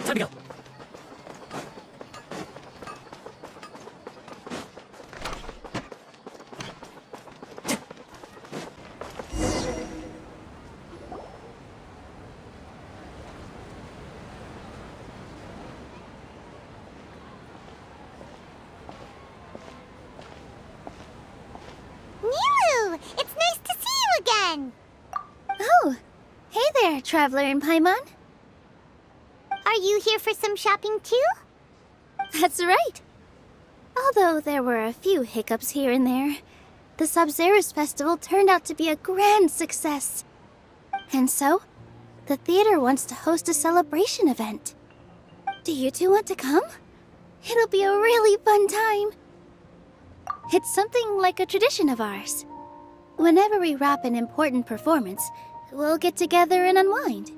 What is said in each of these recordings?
Time to go. Nilou! It's nice to see you again! Oh, hey there, Traveler in Paimon. Are you here for some shopping too? That's right. Although there were a few hiccups here and there, the Sabzerus Festival turned out to be a grand success. And so, the theater wants to host a celebration event. Do you two want to come? It'll be a really fun time. It's something like a tradition of ours. Whenever we wrap an important performance, we'll get together and unwind.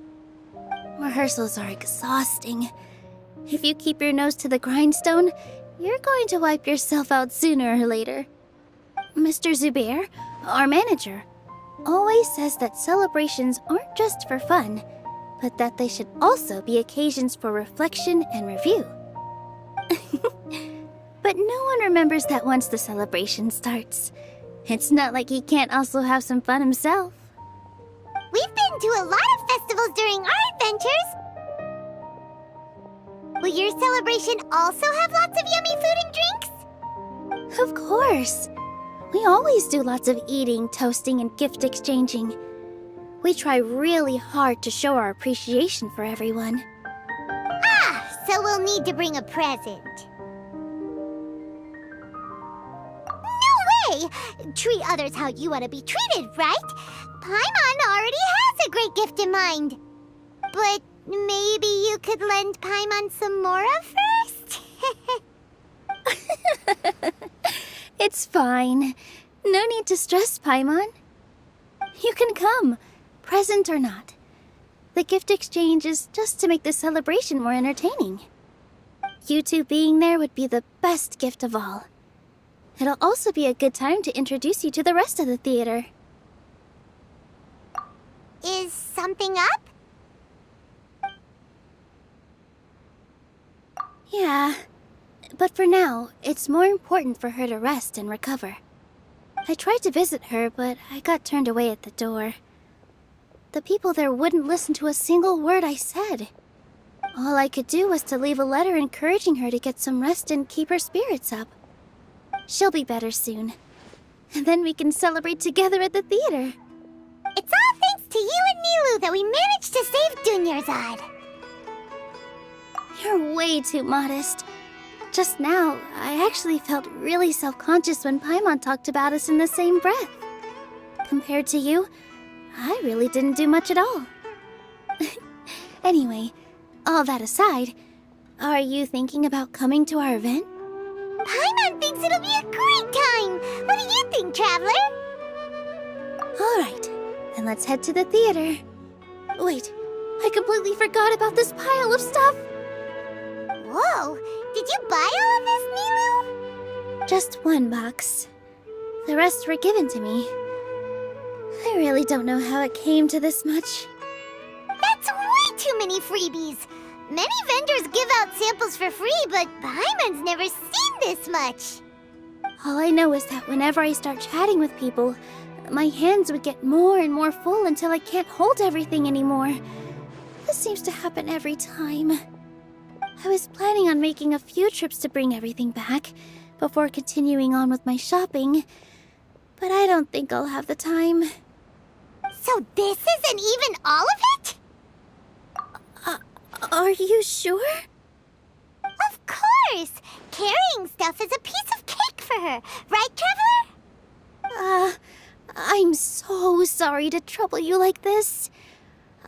Rehearsals are exhausting. If you keep your nose to the grindstone, you're going to wipe yourself out sooner or later. Mr. Zubair, our manager, always says that celebrations aren't just for fun, but that they should also be occasions for reflection and review. But no one remembers that once the celebration starts. It's not like he can't also have some fun himself. We've been to a lot of festivals during our adventures! Will your celebration also have lots of yummy food and drinks? Of course. We always do lots of eating, toasting, and gift exchanging. We try really hard to show our appreciation for everyone. Ah, so we'll need to bring a present. No way! Treat others how you want to be treated, right? Paimon already has a great gift in mind. But maybe you could lend Paimon some more first? It's fine. No need to stress, Paimon. You can come, present or not. The gift exchange is just to make the celebration more entertaining. You two being there would be the best gift of all. It'll also be a good time to introduce you to the rest of the theater. Is something up? Yeah, but for now, it's more important for her to rest and recover. I tried to visit her, but I got turned away at the door. The people there wouldn't listen to a single word I said. All I could do was to leave a letter encouraging her to get some rest and keep her spirits up. She'll be better soon. And then we can celebrate together at the theater. It's all thanks to you and Nilou that we managed to save Dunyarzad. You're way too modest. Just now, I actually felt really self-conscious when Paimon talked about us in the same breath. Compared to you, I really didn't do much at all. Anyway, all that aside, are you thinking about coming to our event? Paimon thinks it'll be a great time! What do you think, Traveler? Alright, then let's head to the theater. Wait, I completely forgot about this pile of stuff! Whoa! Did you buy all of this, Nilou? Just one box. The rest were given to me. I really don't know how it came to this much. That's way too many freebies! Many vendors give out samples for free, but Paimon's never seen this much! All I know is that whenever I start chatting with people, my hands would get more and more full until I can't hold everything anymore. This seems to happen every time. I was planning on making a few trips to bring everything back before continuing on with my shopping, but I don't think I'll have the time. So this isn't even all of it? Are you sure? Of course! Carrying stuff is a piece of cake for her, right, Traveler? I'm so sorry to trouble you like this.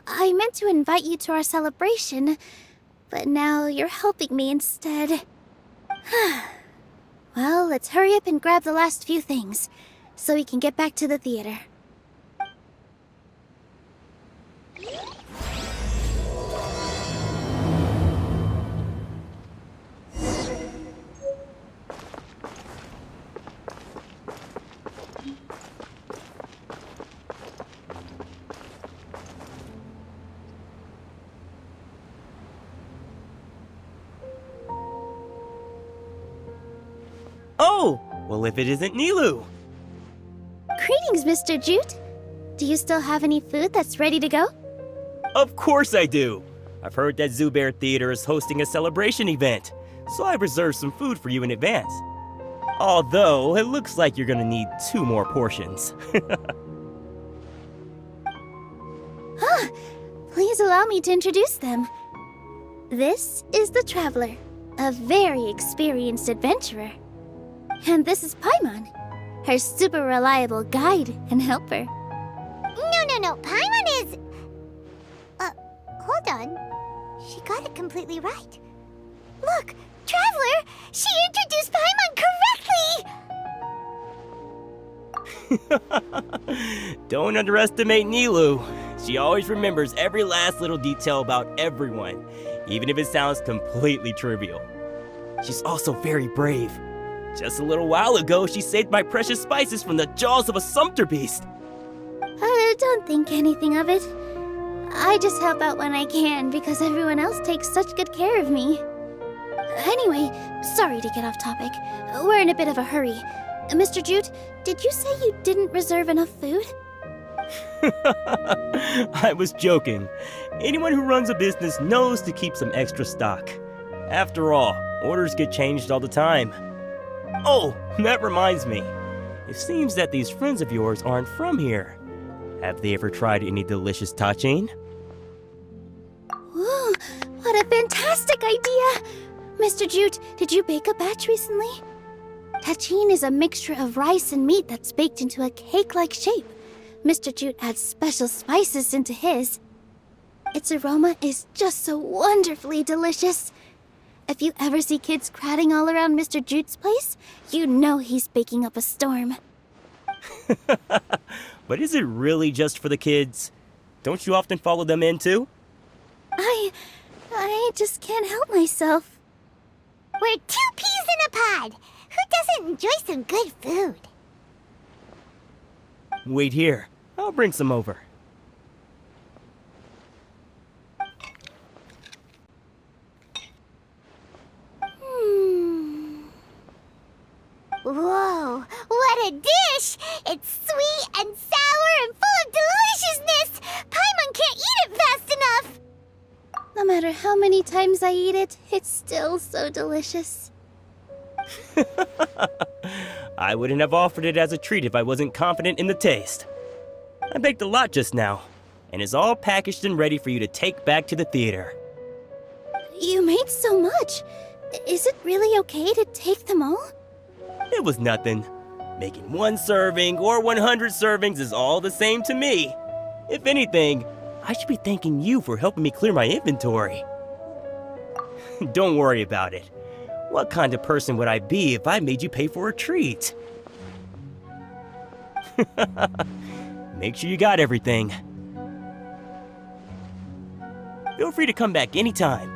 I meant to invite you to our celebration, but now you're helping me instead. Well, let's hurry up and grab the last few things, so we can get back to the theater. Well, if it isn't Nilou. Greetings, Mr. Jute. Do you still have any food that's ready to go? Of course I do. I've heard that Zubair Theater is hosting a celebration event, so I reserved some food for you in advance. Although, it looks like you're gonna need 2 more portions. Please allow me to introduce them. This is the Traveler, a very experienced adventurer. And this is Paimon, her super reliable guide and helper. No. Paimon is... hold on. She got it completely right. Look, Traveler! She introduced Paimon correctly! Don't underestimate Nilou. She always remembers every last little detail about everyone, even if it sounds completely trivial. She's also very brave. Just a little while ago, she saved my precious spices from the jaws of a sumpter beast. Don't think anything of it. I just help out when I can because everyone else takes such good care of me. Anyway, sorry to get off topic. We're in a bit of a hurry. Mr. Jute, did you say you didn't reserve enough food? I was joking. Anyone who runs a business knows to keep some extra stock. After all, orders get changed all the time. Oh, that reminds me. It seems that these friends of yours aren't from here. Have they ever tried any delicious tachin? Ooh, what a fantastic idea! Mr. Jute, did you bake a batch recently? Tachin is a mixture of rice and meat that's baked into a cake-like shape. Mr. Jute adds special spices into his. Its aroma is just so wonderfully delicious. If you ever see kids crowding all around Mr. Jute's place, you know he's baking up a storm. But is it really just for the kids? Don't you often follow them in too? I just can't help myself. We're 2 peas in a pod! Who doesn't enjoy some good food? Wait here. I'll bring some over. Whoa, what a dish! It's sweet and sour and full of deliciousness! Paimon can't eat it fast enough! No matter how many times I eat it, it's still so delicious. I wouldn't have offered it as a treat if I wasn't confident in the taste. I baked a lot just now, and it's all packaged and ready for you to take back to the theater. You made so much. Is it really okay to take them all? It was nothing. Making 1 serving or 100 servings is all the same to me. If anything, I should be thanking you for helping me clear my inventory. Don't worry about it. What kind of person would I be if I made you pay for a treat? Make sure you got everything. Feel free to come back anytime.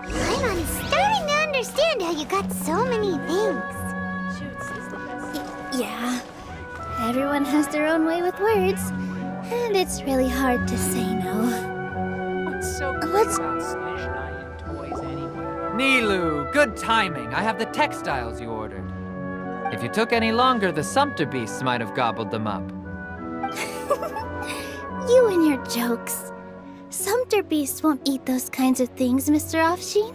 Paimon's starting to understand how you got so many things. Yeah. Everyone has their own way with words, and it's really hard to say no. What's so great What's- about Snezhnaya toys anyway? Nilou, good timing. I have the textiles you ordered. If you took any longer, the sumpter beasts might have gobbled them up. You and your jokes. Sumpter beasts won't eat those kinds of things, Mr. Offsheen.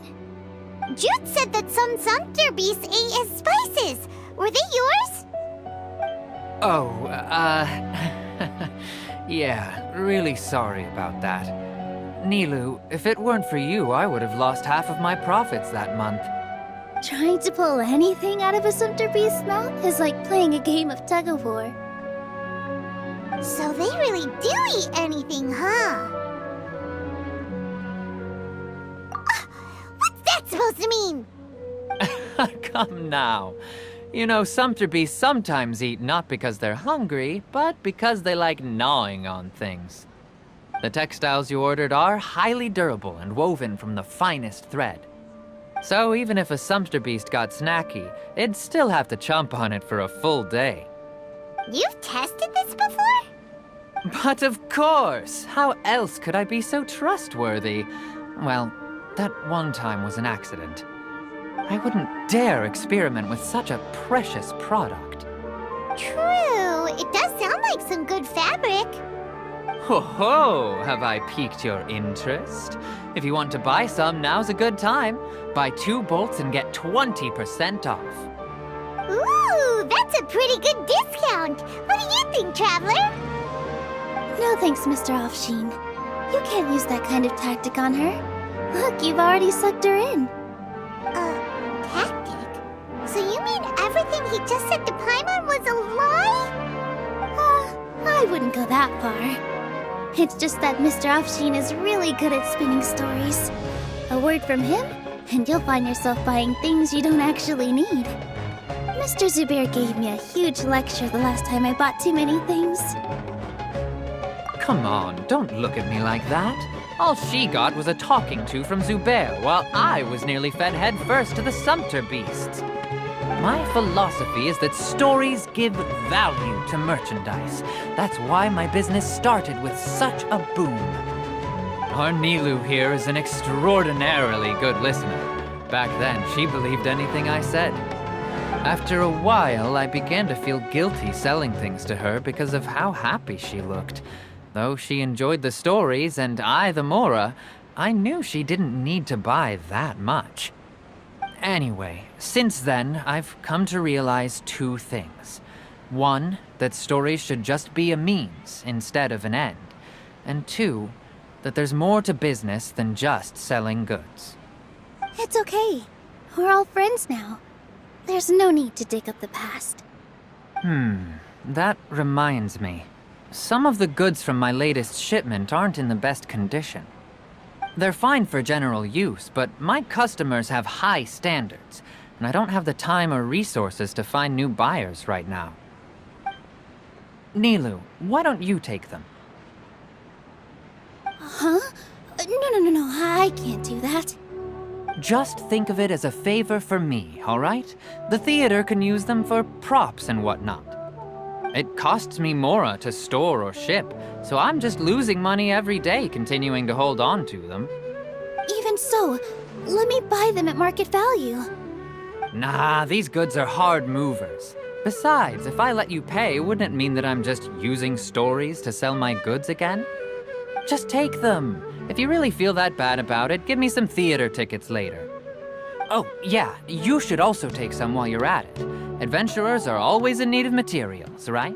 Jute said that some sumpter beasts ate his spices. Were they yours? Oh, yeah, really sorry about that. Nilou, if it weren't for you, I would have lost half of my profits that month. Trying to pull anything out of a sumpter beast's mouth is like playing a game of tug-of-war. So they really do eat anything, huh? What's that supposed to mean? Come now. You know, sumpter beasts sometimes eat not because they're hungry, but because they like gnawing on things. The textiles you ordered are highly durable and woven from the finest thread. So even if a sumpter beast got snacky, it'd still have to chomp on it for a full day. You've tested this before? But of course! How else could I be so trustworthy? Well, that one time was an accident. I wouldn't dare experiment with such a precious product. True, it does sound like some good fabric. Ho ho! Have I piqued your interest? If you want to buy some, now's a good time. Buy 2 bolts and get 20% off. Ooh, that's a pretty good discount. What do you think, Traveler? No thanks, Mr. Offsheen. You can't use that kind of tactic on her. Look, you've already sucked her in. Tactic? So you mean everything he just said to Paimon was a lie? I wouldn't go that far. It's just that Mr. Offsheen is really good at spinning stories. A word from him, and you'll find yourself buying things you don't actually need. Mr. Zubair gave me a huge lecture the last time I bought too many things. Come on, don't look at me like that. All she got was a talking to from Zubair, while I was nearly fed headfirst to the Sumpter beasts. My philosophy is that stories give value to merchandise. That's why my business started with such a boom. Our Nilou here is an extraordinarily good listener. Back then, she believed anything I said. After a while, I began to feel guilty selling things to her because of how happy she looked. Though she enjoyed the stories and I the Mora, I knew she didn't need to buy that much. Anyway, since then, I've come to realize 2 things. 1, that stories should just be a means instead of an end. And 2, that there's more to business than just selling goods. It's okay. We're all friends now. There's no need to dig up the past. That reminds me. Some of the goods from my latest shipment aren't in the best condition. They're fine for general use, but my customers have high standards, and I don't have the time or resources to find new buyers right now. Nilou, why don't you take them? Huh? No, I can't do that. Just think of it as a favor for me, all right? The theater can use them for props and whatnot. It costs me Mora to store or ship, so I'm just losing money every day continuing to hold on to them. Even so, let me buy them at market value. Nah, these goods are hard movers. Besides, if I let you pay, wouldn't it mean that I'm just using stories to sell my goods again? Just take them. If you really feel that bad about it, give me some theater tickets later. Oh, yeah, you should also take some while you're at it. Adventurers are always in need of materials, right?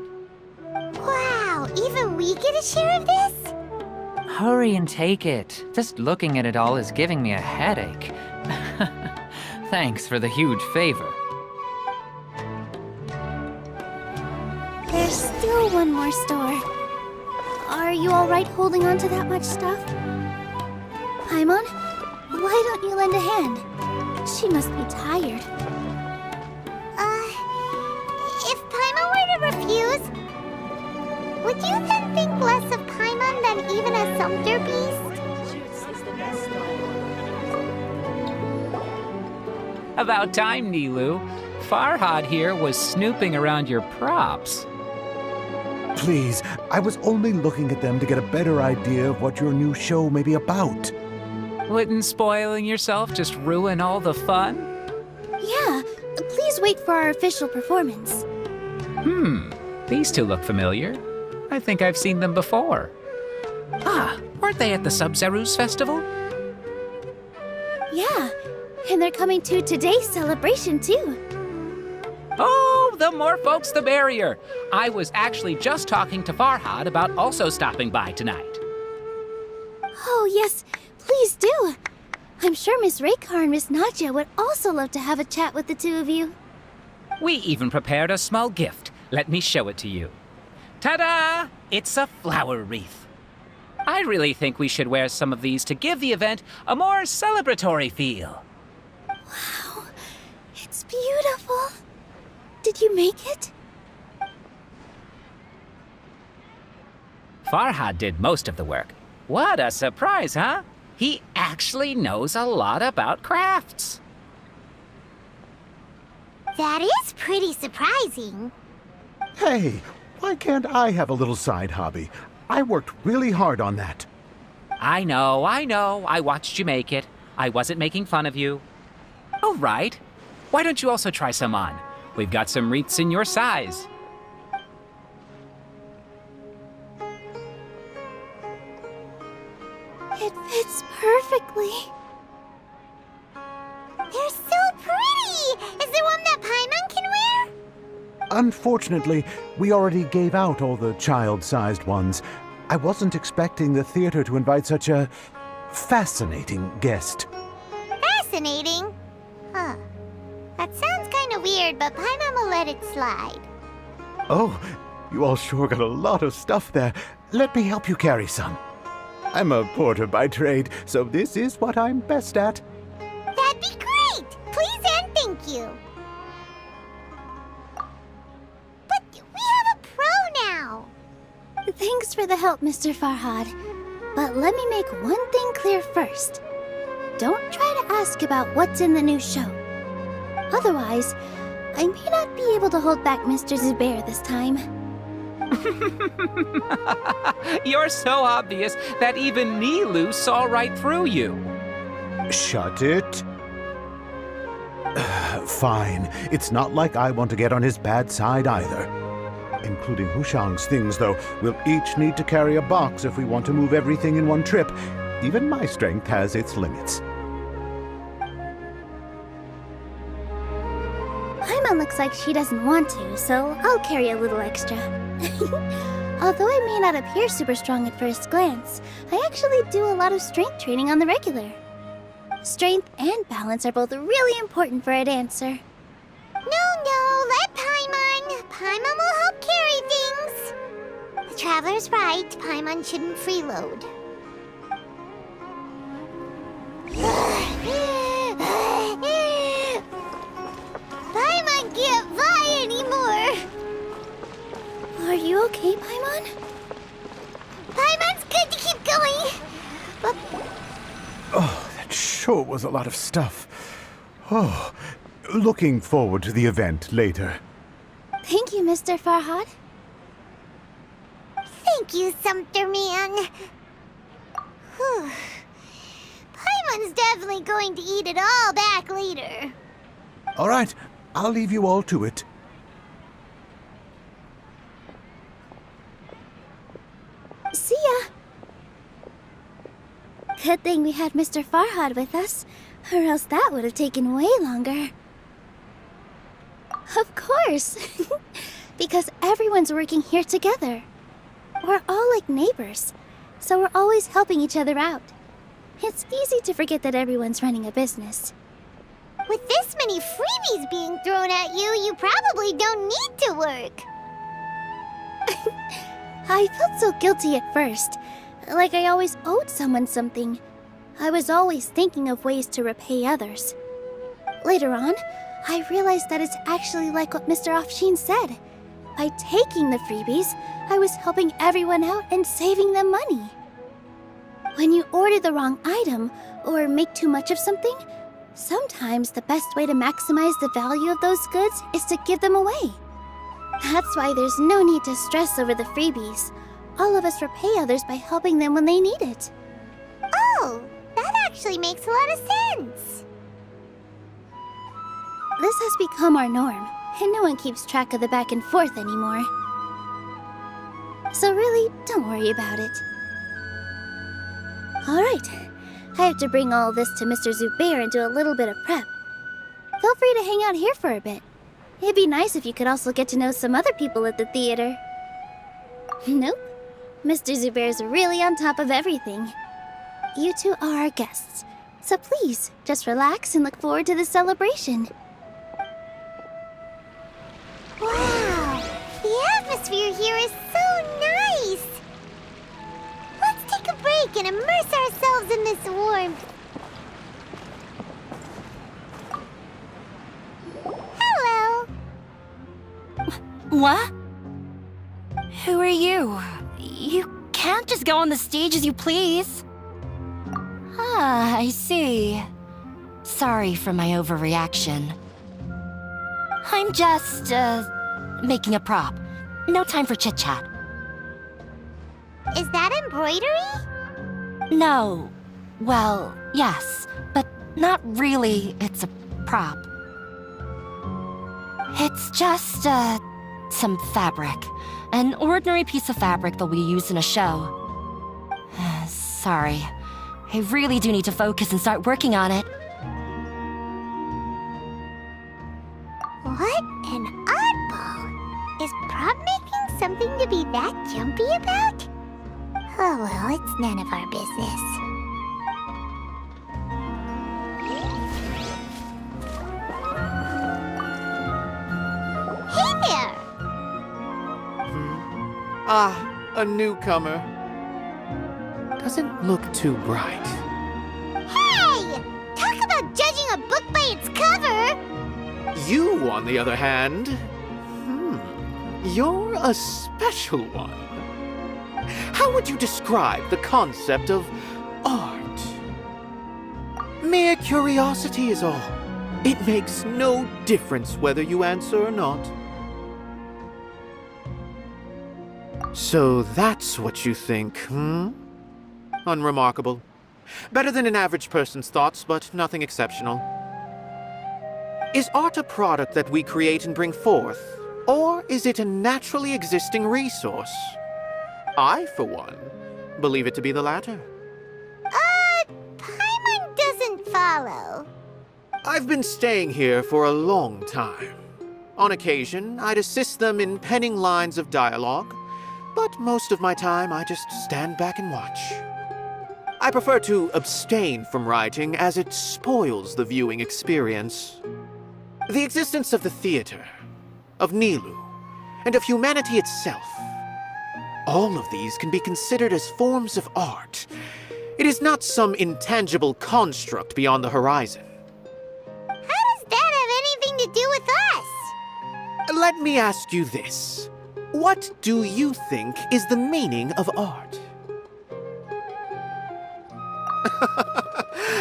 Wow, even we get a share of this? Hurry and take it. Just looking at it all is giving me a headache. Thanks for the huge favor. There's still one more store. Are you all right holding on to that much stuff? Paimon, why don't you lend a hand? She must be tired. If Paimon were to refuse, would you then think less of Paimon than even a Sumpter beast? About time, Nilou. Farhad here was snooping around your props. Please, I was only looking at them to get a better idea of what your new show may be about. Wouldn't spoiling yourself just ruin all the fun? Yeah, please wait for our official performance. These 2 look familiar. I think I've seen them before. Ah, weren't they at the Sub-Zerus festival? Yeah, and they're coming to today's celebration too. Oh, the more folks the merrier. I was actually just talking to Farhad about also stopping by tonight. Oh yes, please do. I'm sure Miss Raykar and Miss Nadja would also love to have a chat with the 2 of you. We even prepared a small gift. Let me show it to you. Ta-da! It's a flower wreath. I really think we should wear some of these to give the event a more celebratory feel. Wow, it's beautiful. Did you make it? Farhad did most of the work. What a surprise, huh? He actually knows a lot about crafts. That is pretty surprising. Hey, why can't I have a little side hobby? I worked really hard on that. I know. I watched you make it. I wasn't making fun of you. Oh, right. Why don't you also try some on? We've got some wreaths in your size. It fits perfectly. They're so pretty! Is there one that Paimon can wear? Unfortunately, we already gave out all the child-sized ones. I wasn't expecting the theater to invite such a fascinating guest. Fascinating? Huh. That sounds kind of weird, but Paimon will let it slide. Oh, you all sure got a lot of stuff there. Let me help you carry some. I'm a porter by trade, so this is what I'm best at. That'd be great! Please and thank you. But we have a pro now. Thanks for the help, Mr. Farhad. But let me make one thing clear first. Don't try to ask about what's in the new show. Otherwise, I may not be able to hold back Mr. Zubair this time. You're so obvious that even Nilou saw right through you. Shut it. Fine. It's not like I want to get on his bad side either. Including Hushang's things, though. We'll each need to carry a box if we want to move everything in one trip. Even my strength has its limits. Paimon looks like she doesn't want to, so I'll carry a little extra. Although I may not appear super strong at first glance, I actually do a lot of strength training on the regular. Strength and balance are both really important for a dancer. No, let Paimon. Paimon will help carry things. The Traveler's right. Paimon shouldn't freeload. Paimon can't fly anymore. Are you okay, Paimon? Paimon's good to keep going. But Oh, that sure was a lot of stuff. Oh, looking forward to the event later. Thank you, Mr. Farhad. thank you, Sumpter Man. Whew. Paimon's definitely going to eat it all back later. All right, I'll leave you all to it. See ya! Good thing we had Mr. Farhad with us, or else that would have taken way longer. Of course! Because everyone's working here together. We're all like neighbors, so we're always helping each other out. It's easy to forget that everyone's running a business. With this many freebies being thrown at you, you probably don't need to work. I felt so guilty at first, like I always owed someone something. I was always thinking of ways to repay others. Later on, I realized that it's actually like what Mr. Afshin said. By taking the freebies, I was helping everyone out and saving them money. When you order the wrong item or make too much of something, sometimes the best way to maximize the value of those goods is to give them away. That's why there's no need to stress over the freebies. All of us repay others by helping them when they need it. Oh, that actually makes a lot of sense. This has become our norm, and no one keeps track of the back and forth anymore. So really, don't worry about it. Alright, I have to bring all this to Mr. Zubair and do a little bit of prep. Feel free to hang out here for a bit. It'd be nice if you could also get to know some other people at the theater. Nope. Mr. Zubair's really on top of everything. You two are our guests, so please, just relax and look forward to the celebration. Wow, the atmosphere here is so nice. Let's take a break and immerse ourselves in this warmth. Hello. What? Who are you? You can't just go on the stage as you please. Ah, I see. Sorry for my overreaction. I'm just, making a prop. No time for chit-chat. Is that embroidery? No, Well, yes, but not really. It's a prop. It's just, some fabric. An ordinary piece of fabric that we use in a show. Sorry. I really do need to focus and start working on it. What an oddball! Is prop making something to be that jumpy about? Oh well, it's none of our business. Hey there! Ah, a newcomer. Doesn't look too bright. Hey! Talk about judging a book by its cover! You, on the other hand, you're a special one. How would you describe the concept of art? Mere curiosity is all. It makes no difference whether you answer or not. So that's what you think, Unremarkable. Better than an average person's thoughts, but nothing exceptional. Is art a product that we create and bring forth, or is it a naturally existing resource? I, for one, believe it to be the latter. Paimon doesn't follow. I've been staying here for a long time. On occasion, I'd assist them in penning lines of dialogue, but most of my time I just stand back and watch. I prefer to abstain from writing as it spoils the viewing experience. The existence of the theater, of Nilou, and of humanity itself. All of these can be considered as forms of art. It is not some intangible construct beyond the horizon. How does that have anything to do with us? Let me ask you this. What do you think is the meaning of art?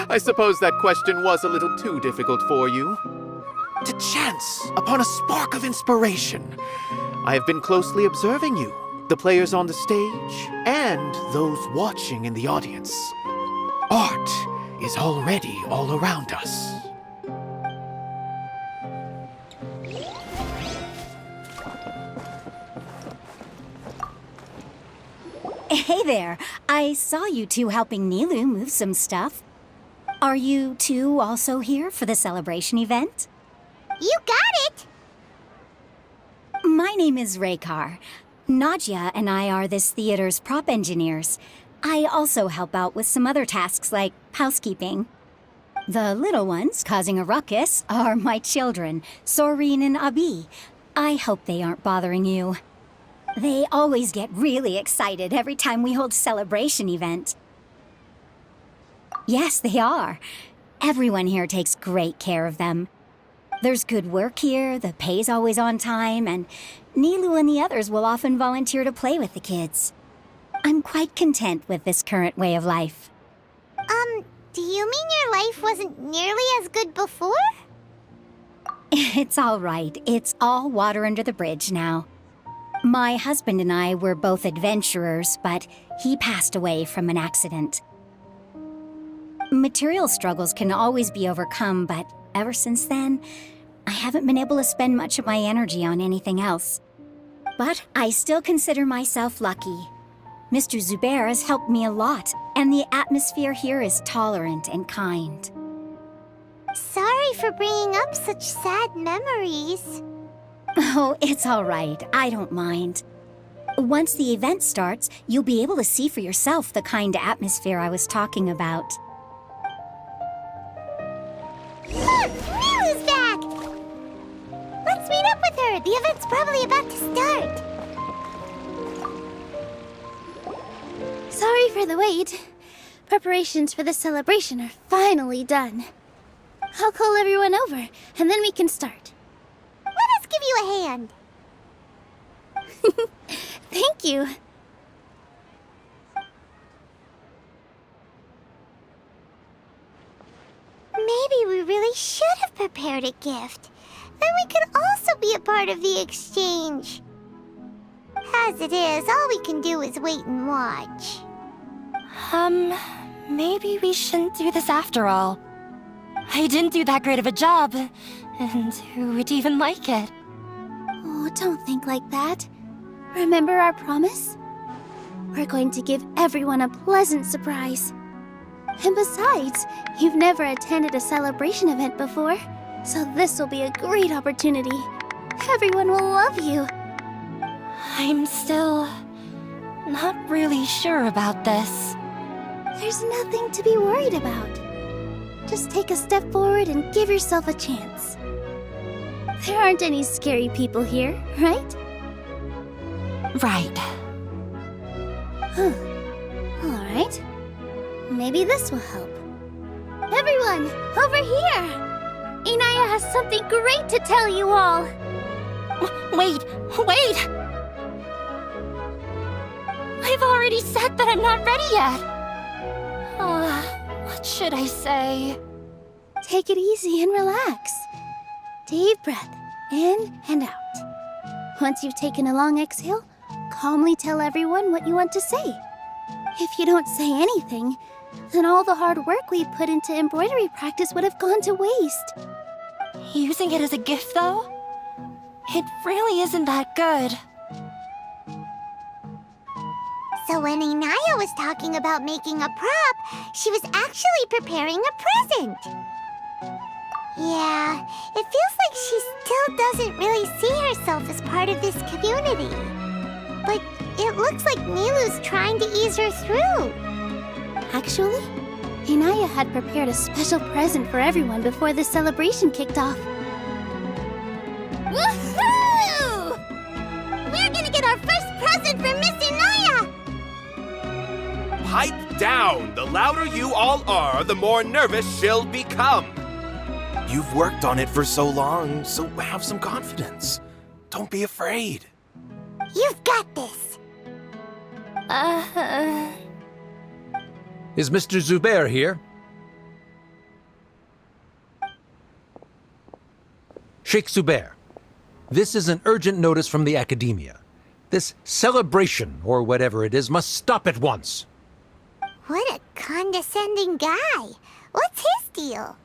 I suppose that question was a little too difficult for you. To chance upon a spark of inspiration, I have been closely observing you, the players on the stage, and those watching in the audience. Art is already all around us. Hey there. I saw you two helping Nilou move some stuff. Are you two also here for the celebration event? You got it! My name is Raykar. Nadia and I are this theater's prop engineers. I also help out with some other tasks like housekeeping. The little ones causing a ruckus are my children, Soreen and Abi. I hope they aren't bothering you. They always get really excited every time we hold a celebration event. Yes, they are. Everyone here takes great care of them. There's good work here, the pay's always on time, and Nilou and the others will often volunteer to play with the kids. I'm quite content with this current way of life. Do you mean your life wasn't nearly as good before? It's all right. It's all water under the bridge now. My husband and I were both adventurers, but he passed away from an accident. Material struggles can always be overcome, but ever since then, I haven't been able to spend much of my energy on anything else. But I still consider myself lucky. Mr. Zubair has helped me a lot, and the atmosphere here is tolerant and kind. Sorry for bringing up such sad memories. Oh, it's all right. I don't mind. Once the event starts, you'll be able to see for yourself the kind of atmosphere I was talking about. Look! Nilou's back! Let's meet up with her. The event's probably about to start. Sorry for the wait. Preparations for the celebration are finally done. I'll call everyone over, and then we can start. Let us give you a hand. Thank you. Maybe we really should have prepared a gift. Then we could also be a part of the exchange. As it is, all we can do is wait and watch. maybe we shouldn't do this after all. I didn't do that great of a job, and who would even like it? Oh, don't think like that. Remember our promise? We're going to give everyone a pleasant surprise. And besides, you've never attended a celebration event before, so this will be a great opportunity. Everyone will love you. I'm still not really sure about this. There's nothing to be worried about. Just take a step forward and give yourself a chance. There aren't any scary people here, right? Right. Alright. Maybe this will help. Everyone, over here! Inaya has something great to tell you all! Wait! I've already said that I'm not ready yet! What should I say? Take it easy and relax. Deep breath, in and out. Once you've taken a long exhale, calmly tell everyone what you want to say. If you don't say anything, then all the hard work we put into embroidery practice would have gone to waste. Using it as a gift, though? It really isn't that good. So when Inaya was talking about making a prop, she was actually preparing a present. Yeah, it feels like she still doesn't really see herself as part of this community. But it looks like Nilou's trying to ease her through. Actually, Inaya had prepared a special present for everyone before the celebration kicked off. Woohoo! We're gonna get our first present from Miss Inaya! Pipe down! The louder you all are, the more nervous she'll become. You've worked on it for so long, so have some confidence. Don't be afraid. You've got this! Is Mr. Zubair here? Sheikh Zubair, this is an urgent notice from the Academia. This celebration, or whatever it is, must stop at once. What a condescending guy. What's his deal?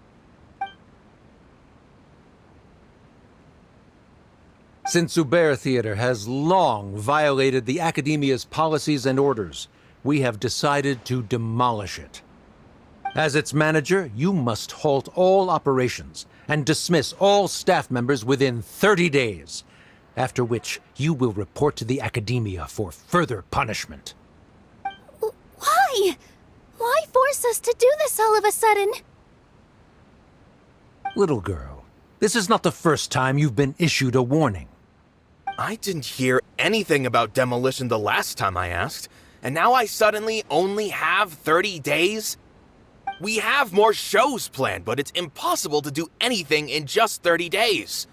Since Zubair Theater has long violated the Academia's policies and orders, we have decided to demolish it. As its manager, you must halt all operations and dismiss all staff members within 30 days, after which you will report to the Academia for further punishment. Why? Why force us to do this all of a sudden? Little girl, this is not the first time you've been issued a warning. I didn't hear anything about demolition the last time I asked, and now I suddenly only have 30 days? We have more shows planned, but it's impossible to do anything in just 30 days.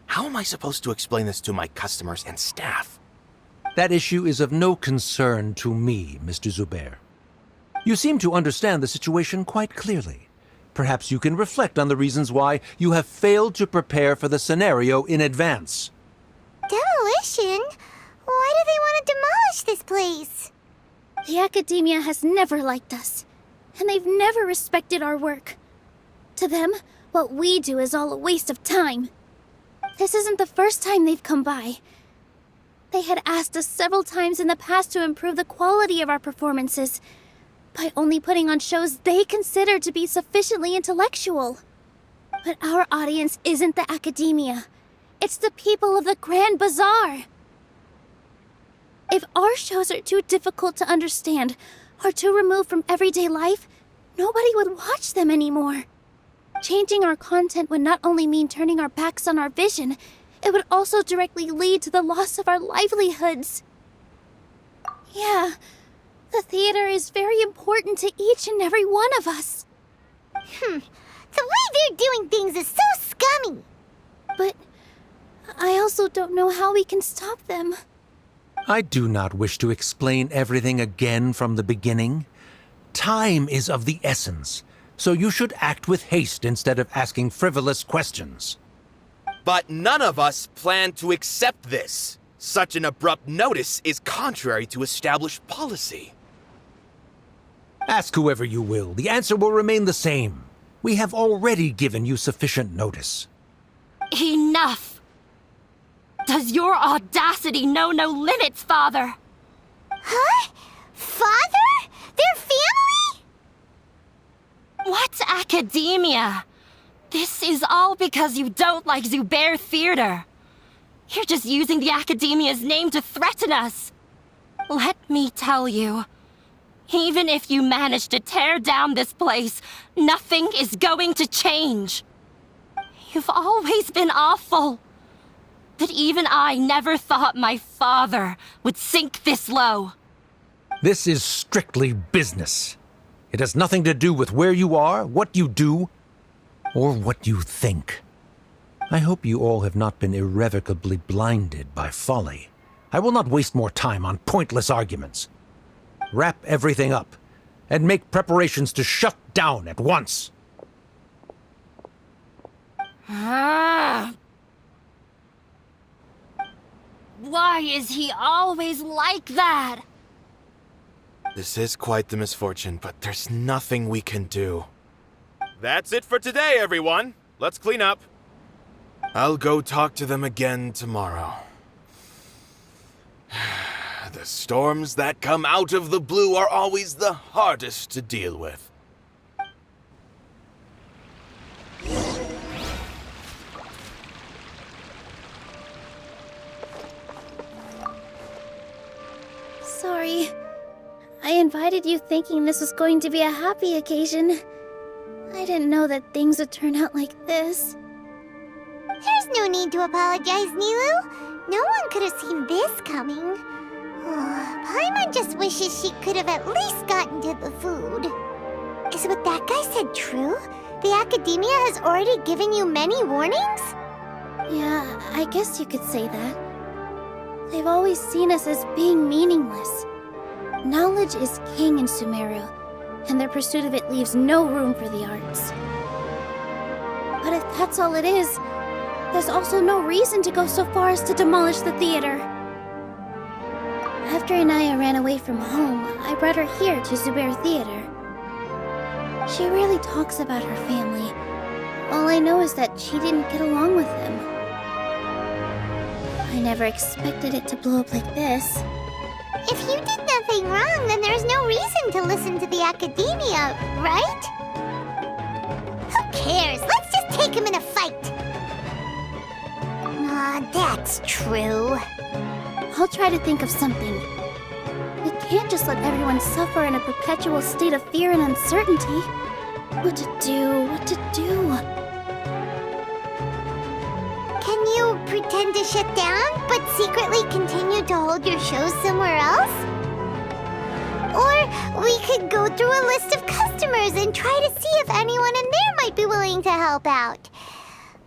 How am I supposed to explain this to my customers and staff? That issue is of no concern to me, Mr. Zubair. You seem to understand the situation quite clearly. Perhaps you can reflect on the reasons why you have failed to prepare for the scenario in advance. Demolition? Why do they want to demolish this place? The Academia has never liked us, and they've never respected our work. To them, what we do is all a waste of time. This isn't the first time they've come by. They had asked us several times in the past to improve the quality of our performances by only putting on shows they consider to be sufficiently intellectual. But our audience isn't the Academia. It's the people of the Grand Bazaar. If our shows are too difficult to understand or too removed from everyday life, nobody would watch them anymore. Changing our content would not only mean turning our backs on our vision, it would also directly lead to the loss of our livelihoods. Yeah, the theater is very important to each and every one of us. The way they're doing things is so scummy. But I also don't know how we can stop them. I do not wish to explain everything again from the beginning. Time is of the essence, so you should act with haste instead of asking frivolous questions. But none of us plan to accept this. Such an abrupt notice is contrary to established policy. Ask whoever you will. The answer will remain the same. We have already given you sufficient notice. Enough! Does your audacity know no limits, Father? Huh? Father? Their family? What academia? This is all because you don't like Zubair Theater. You're just using the academia's name to threaten us. Let me tell you, even if you manage to tear down this place, nothing is going to change. You've always been awful. But even I never thought my father would sink this low. This is strictly business. It has nothing to do with where you are, what you do, or what you think. I hope you all have not been irrevocably blinded by folly. I will not waste more time on pointless arguments. Wrap everything up, and make preparations to shut down at once. Why is he always like that? This is quite the misfortune, but there's nothing we can do. That's it for today, everyone. Let's clean up. I'll go talk to them again tomorrow. The storms that come out of the blue are always the hardest to deal with. Sorry. I invited you thinking this was going to be a happy occasion. I didn't know that things would turn out like this. There's no need to apologize, Nilou. No one could have seen this coming. Paimon just wishes she could have at least gotten to the food. Is what that guy said true? The academia has already given you many warnings? Yeah, I guess you could say that. They've always seen us as being meaningless. Knowledge is king in Sumeru, and their pursuit of it leaves no room for the arts. But if that's all it is, there's also no reason to go so far as to demolish the theater. After Inaya ran away from home, I brought her here to Zubair Theater. She rarely talks about her family. All I know is that she didn't get along with them. I never expected it to blow up like this. If you did nothing wrong, then there's no reason to listen to the academia, right? Who cares? Let's just take him in a fight. That's true. I'll try to think of something. We can't just let everyone suffer in a perpetual state of fear and uncertainty. What to do? What to do? Can you pretend to shut down, but secretly continue to hold your shows somewhere else? Or we could go through a list of customers and try to see if anyone in there might be willing to help out.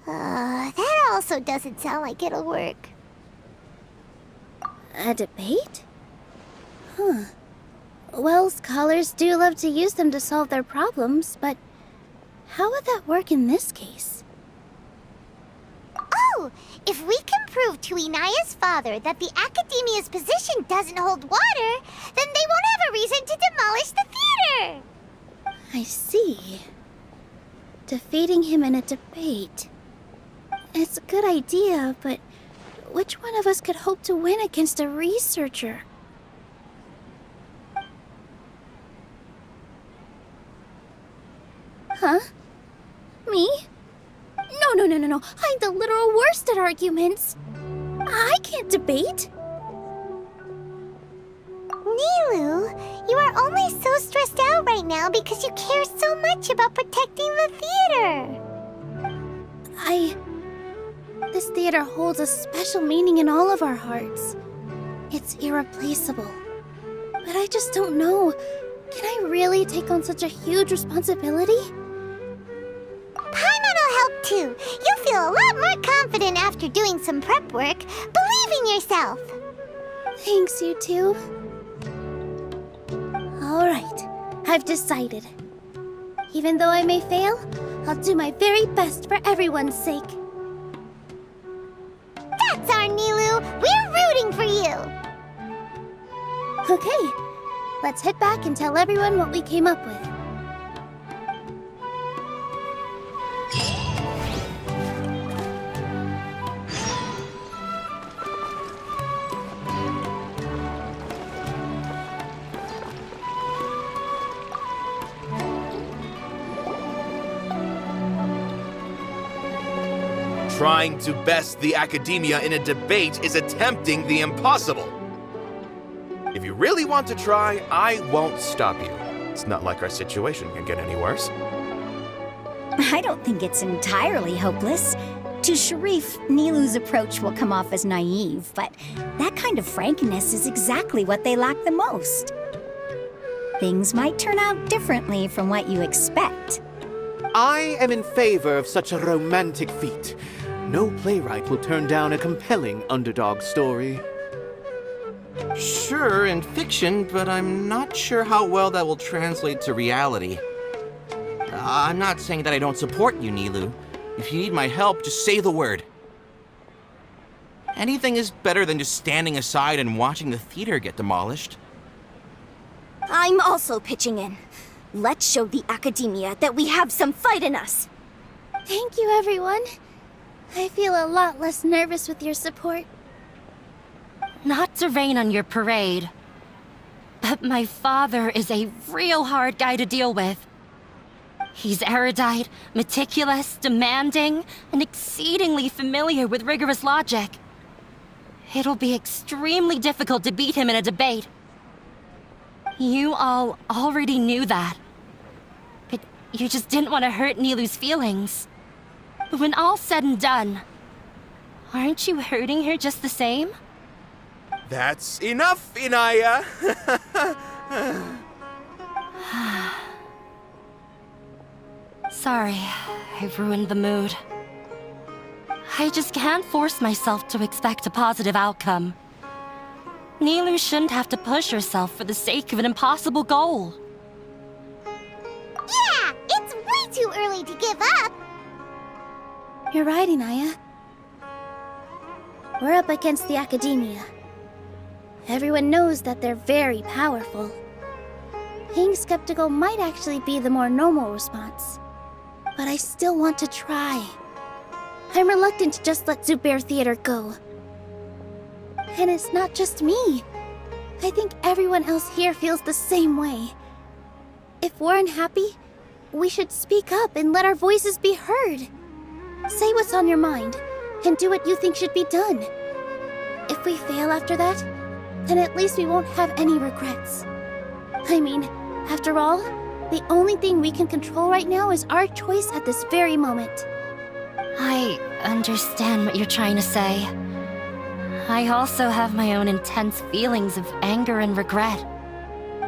That also doesn't sound like it'll work. A debate? Huh. Well, scholars do love to use them to solve their problems, but how would that work in this case? Oh, if we can prove to Inaya's father that the academia's position doesn't hold water, then they won't have a reason to demolish the theater! I see. Defeating him in a debate. It's a good idea, but which one of us could hope to win against a researcher? Huh? Me? No. I'm the literal worst at arguments. I can't debate. Nilou, you are only so stressed out right now because you care so much about protecting the theater. This theater holds a special meaning in all of our hearts. It's irreplaceable. But I just don't know. Can I really take on such a huge responsibility? Paimon will help too. You'll feel a lot more confident after doing some prep work. Believe in yourself. Thanks, you two. All right, I've decided. Even though I may fail, I'll do my very best for everyone's sake. That's our Nilou. We're rooting for you. Okay, let's head back and tell everyone what we came up with. Trying to best the academia in a debate is attempting the impossible. If you really want to try, I won't stop you. It's not like our situation can get any worse. I don't think it's entirely hopeless. To Sharif, Nilou's approach will come off as naive, but that kind of frankness is exactly what they lack the most. Things might turn out differently from what you expect. I am in favor of such a romantic feat. No playwright will turn down a compelling underdog story. Sure, in fiction, but I'm not sure how well that will translate to reality. I'm not saying that I don't support you, Nilou. If you need my help, just say the word. Anything is better than just standing aside and watching the theater get demolished. I'm also pitching in. Let's show the academia that we have some fight in us. Thank you, everyone. I feel a lot less nervous with your support. Not to rain on your parade, but my father is a real hard guy to deal with. He's erudite, meticulous, demanding, and exceedingly familiar with rigorous logic. It'll be extremely difficult to beat him in a debate. You all already knew that. But you just didn't want to hurt Nilou's feelings. But when all's said and done, aren't you hurting her just the same? That's enough, Inaya! Sorry, I ruined the mood. I just can't force myself to expect a positive outcome. Nilou shouldn't have to push herself for the sake of an impossible goal. Yeah, it's way too early to give up. You're right, Inaya. We're up against the academia. Everyone knows that they're very powerful. Being skeptical might actually be the more normal response. But I still want to try. I'm reluctant to just let Zubair Theater go. And it's not just me. I think everyone else here feels the same way. If we're unhappy, we should speak up and let our voices be heard. Say what's on your mind, and do what you think should be done. If we fail after that, then at least we won't have any regrets. I mean, after all, the only thing we can control right now is our choice at this very moment. I understand what you're trying to say. I also have my own intense feelings of anger and regret.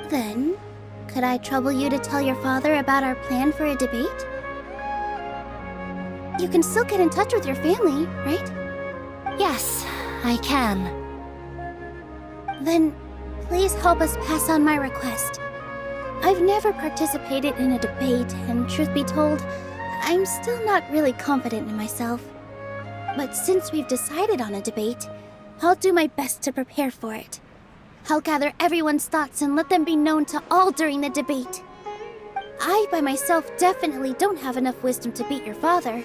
Then, could I trouble you to tell your father about our plan for a debate? You can still get in touch with your family, right? Yes, I can. Then, please help us pass on my request. I've never participated in a debate, and truth be told, I'm still not really confident in myself. But since we've decided on a debate, I'll do my best to prepare for it. I'll gather everyone's thoughts and let them be known to all during the debate. I, by myself, definitely don't have enough wisdom to beat your father.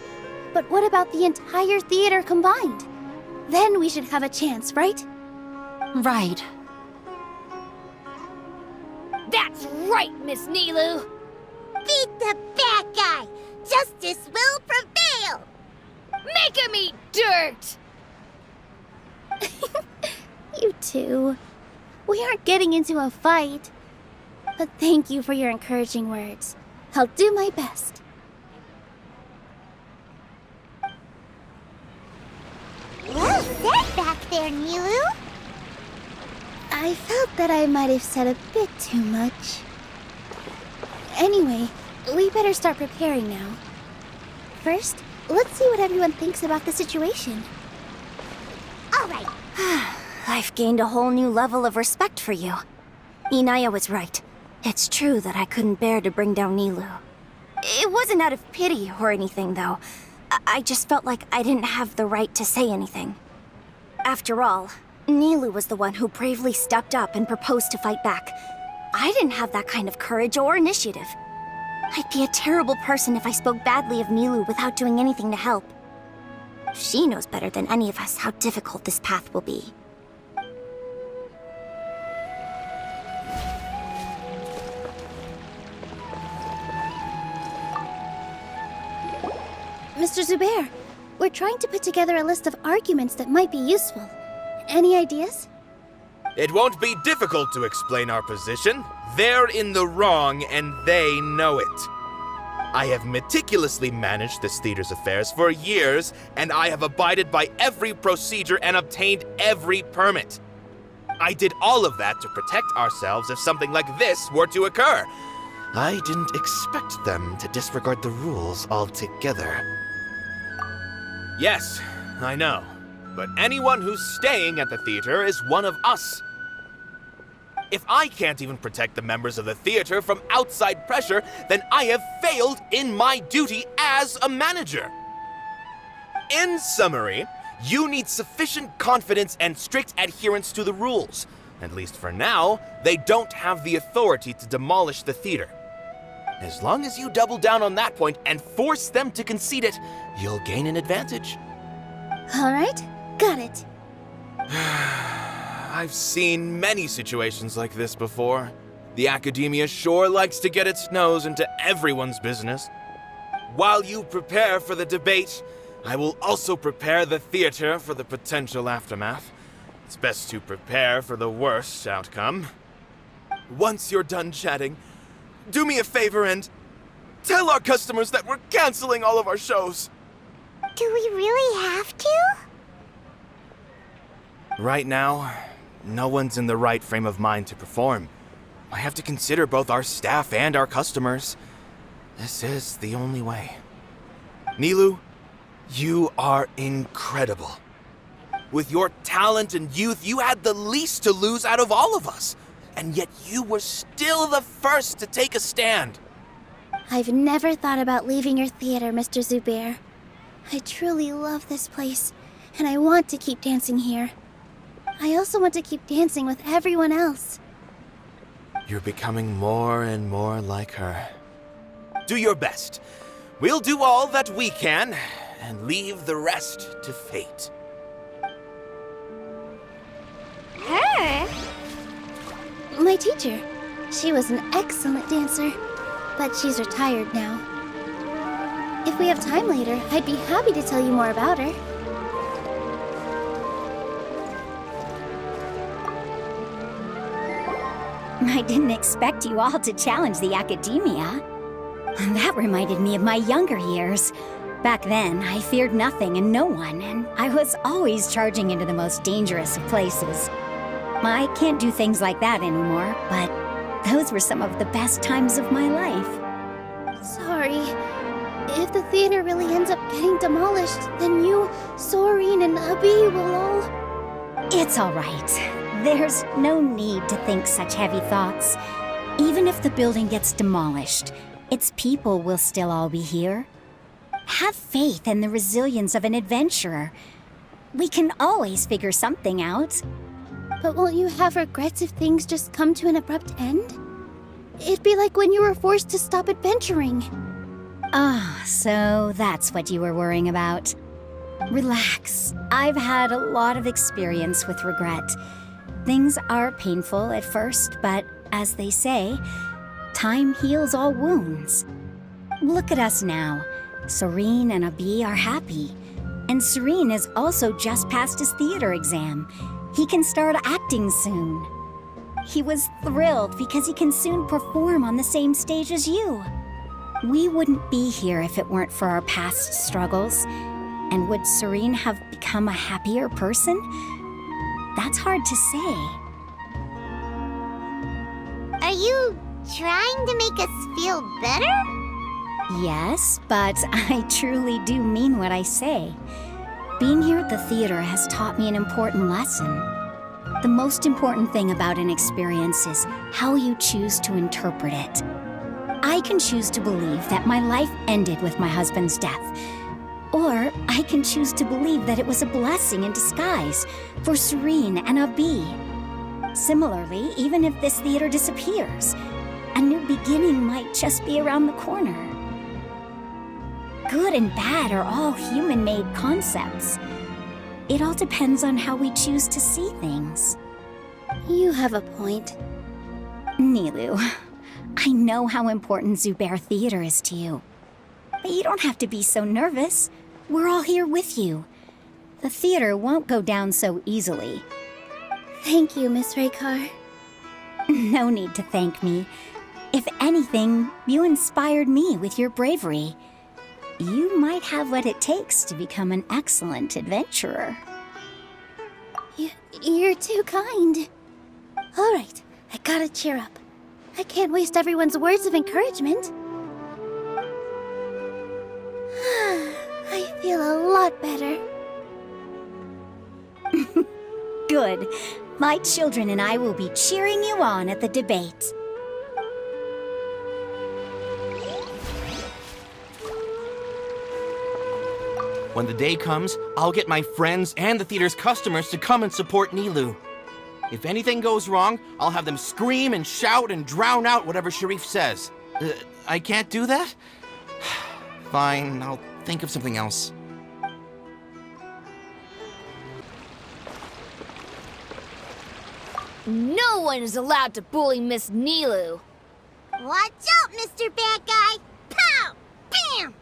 But what about the entire theater combined? Then we should have a chance, right? Right. That's right, Miss Nilou. Beat the bad guy. Justice will prevail. Make him eat dirt. You too. We aren't getting into a fight. But thank you for your encouraging words. I'll do my best. Well said back there, Nilou. I felt that I might have said a bit too much. Anyway, we better start preparing now. First, let's see what everyone thinks about the situation. All right. I've gained a whole new level of respect for you. Inaya was right. It's true that I couldn't bear to bring down Nilou. It wasn't out of pity or anything, though. I just felt like I didn't have the right to say anything. After all, Nilou was the one who bravely stepped up and proposed to fight back. I didn't have that kind of courage or initiative. I'd be a terrible person if I spoke badly of Nilou without doing anything to help. She knows better than any of us how difficult this path will be. Mr. Zubair, we're trying to put together a list of arguments that might be useful. Any ideas? It won't be difficult to explain our position. They're in the wrong, and they know it. I have meticulously managed this theater's affairs for years, and I have abided by every procedure and obtained every permit. I did all of that to protect ourselves if something like this were to occur. I didn't expect them to disregard the rules altogether. Yes, I know. But anyone who's staying at the theater is one of us. If I can't even protect the members of the theater from outside pressure, then I have failed in my duty as a manager. In summary, you need sufficient confidence and strict adherence to the rules. At least for now, they don't have the authority to demolish the theater. As long as you double down on that point and force them to concede it, you'll gain an advantage. All right, got it. I've seen many situations like this before. The academia sure likes to get its nose into everyone's business. While you prepare for the debate, I will also prepare the theater for the potential aftermath. It's best to prepare for the worst outcome. Once you're done chatting, do me a favor and tell our customers that we're canceling all of our shows. Do we really have to? Right now, no one's in the right frame of mind to perform. I have to consider both our staff and our customers. This is the only way. Nilou, you are incredible. With your talent and youth, you had the least to lose out of all of us. And yet you were still the first to take a stand. I've never thought about leaving your theater, Mr. Zubair. I truly love this place, and I want to keep dancing here. I also want to keep dancing with everyone else. You're becoming more and more like her. Do your best. We'll do all that we can, and leave the rest to fate. Her? My teacher. She was an excellent dancer, but she's retired now. If we have time later, I'd be happy to tell you more about her. I didn't expect you all to challenge the academia. That reminded me of my younger years. Back then, I feared nothing and no one, and I was always charging into the most dangerous of places. I can't do things like that anymore, but those were some of the best times of my life. Sorry. If the theater really ends up getting demolished, then you, Soren, and Abi will all... It's all right. There's no need to think such heavy thoughts. Even if the building gets demolished, its people will still all be here. Have faith in the resilience of an adventurer. We can always figure something out. But won't you have regrets if things just come to an abrupt end? It'd be like when you were forced to stop adventuring. Ah, so that's what you were worrying about. Relax. I've had a lot of experience with regret. Things are painful at first, but as they say, time heals all wounds. Look at us now. Soren and Abi are happy. And Soren is also just passed his theater exam. He can start acting soon. He was thrilled because he can soon perform on the same stage as you. We wouldn't be here if it weren't for our past struggles. And would Soren have become a happier person? That's hard to say. Are you trying to make us feel better? Yes, but I truly do mean what I say. Being here at the theater has taught me an important lesson. The most important thing about an experience is how you choose to interpret it. I can choose to believe that my life ended with my husband's death. Or I can choose to believe that it was a blessing in disguise for Soren and Abi. Similarly, even if this theater disappears, a new beginning might just be around the corner. Good and bad are all human-made concepts. It all depends on how we choose to see things. You have a point. Nilou, I know how important Zubair Theater is to you. But you don't have to be so nervous. We're all here with you. The theater won't go down so easily. Thank you, Miss Raykar. No need to thank me. If anything, you inspired me with your bravery. You might have what it takes to become an excellent adventurer. You're too kind. All right, I gotta cheer up. I can't waste everyone's words of encouragement. I feel a lot better. Good. My children and I will be cheering you on at the debate. When the day comes, I'll get my friends and the theater's customers to come and support Nilou. If anything goes wrong, I'll have them scream and shout and drown out whatever Sharif says. I can't do that? Fine, I'll think of something else. No one is allowed to bully Miss Nilou. Watch out, Mr. Bad Guy! Pow! Bam!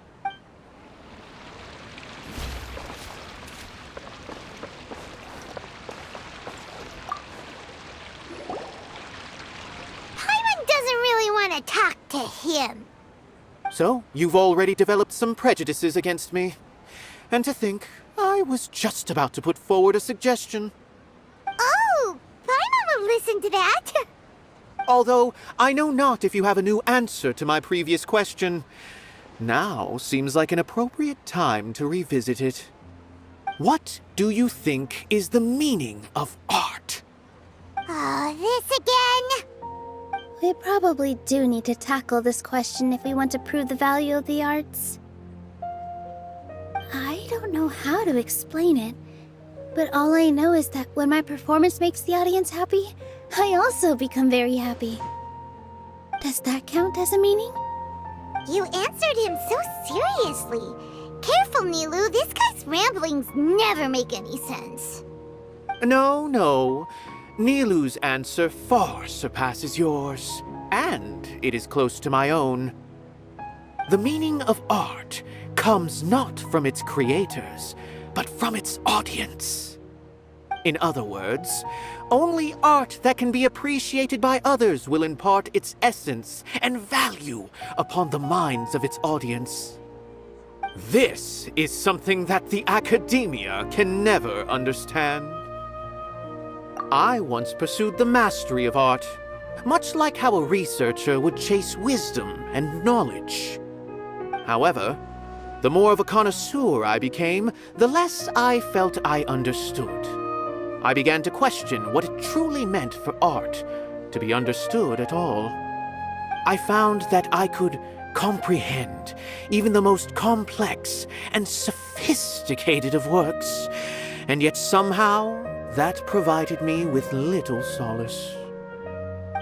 Paimon doesn't really want to talk to him. So, you've already developed some prejudices against me. And to think, I was just about to put forward a suggestion. Oh, Paimon will listen to that. Although, I know not if you have a new answer to my previous question. Now seems like an appropriate time to revisit it. What do you think is the meaning of art? Oh, this again? We probably do need to tackle this question if we want to prove the value of the arts. I don't know how to explain it, but all I know is that when my performance makes the audience happy, I also become very happy. Does that count as a meaning? You answered him so seriously. Careful, Nilou. This guy's ramblings never make any sense. No. Nilou's answer far surpasses yours, and it is close to my own. The meaning of art comes not from its creators, but from its audience. In other words, only art that can be appreciated by others will impart its essence and value upon the minds of its audience. This is something that the academia can never understand. I once pursued the mastery of art, much like how a researcher would chase wisdom and knowledge. However, the more of a connoisseur I became, the less I felt I understood. I began to question what it truly meant for art to be understood at all. I found that I could comprehend even the most complex and sophisticated of works, and yet somehow that provided me with little solace.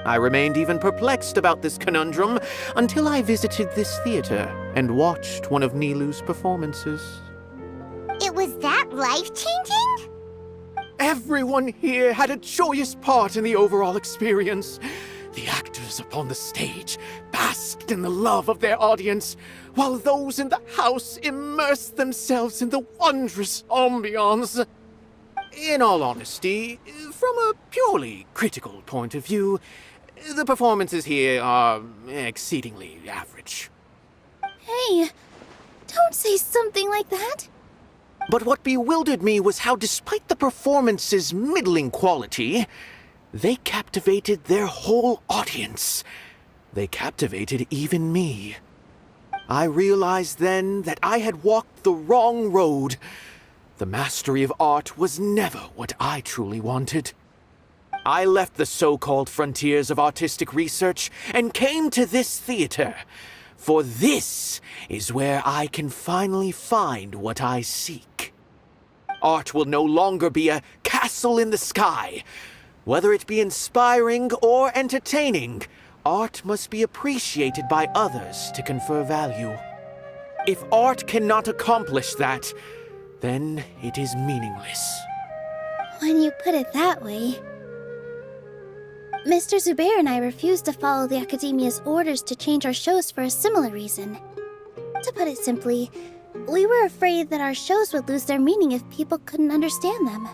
I remained even perplexed about this conundrum until I visited this theater and watched one of Nilou's performances. It was that life-changing? Everyone here had a joyous part in the overall experience. The actors upon the stage basked in the love of their audience, while those in the house immersed themselves in the wondrous ambiance. In all honesty, from a purely critical point of view, the performances here are exceedingly average. Hey, don't say something like that. But what bewildered me was how, despite the performance's middling quality, they captivated their whole audience. They captivated even me. I realized then that I had walked the wrong road. The mastery of art was never what I truly wanted. I left the so-called frontiers of artistic research and came to this theater, for this is where I can finally find what I seek. Art will no longer be a castle in the sky, Whether it be inspiring or entertaining, art must be appreciated by others to confer value. If art cannot accomplish that, then it is meaningless. When you put it that way... Mr. Zubair and I refused to follow the Academia's orders to change our shows for a similar reason. To put it simply, we were afraid that our shows would lose their meaning if people couldn't understand them.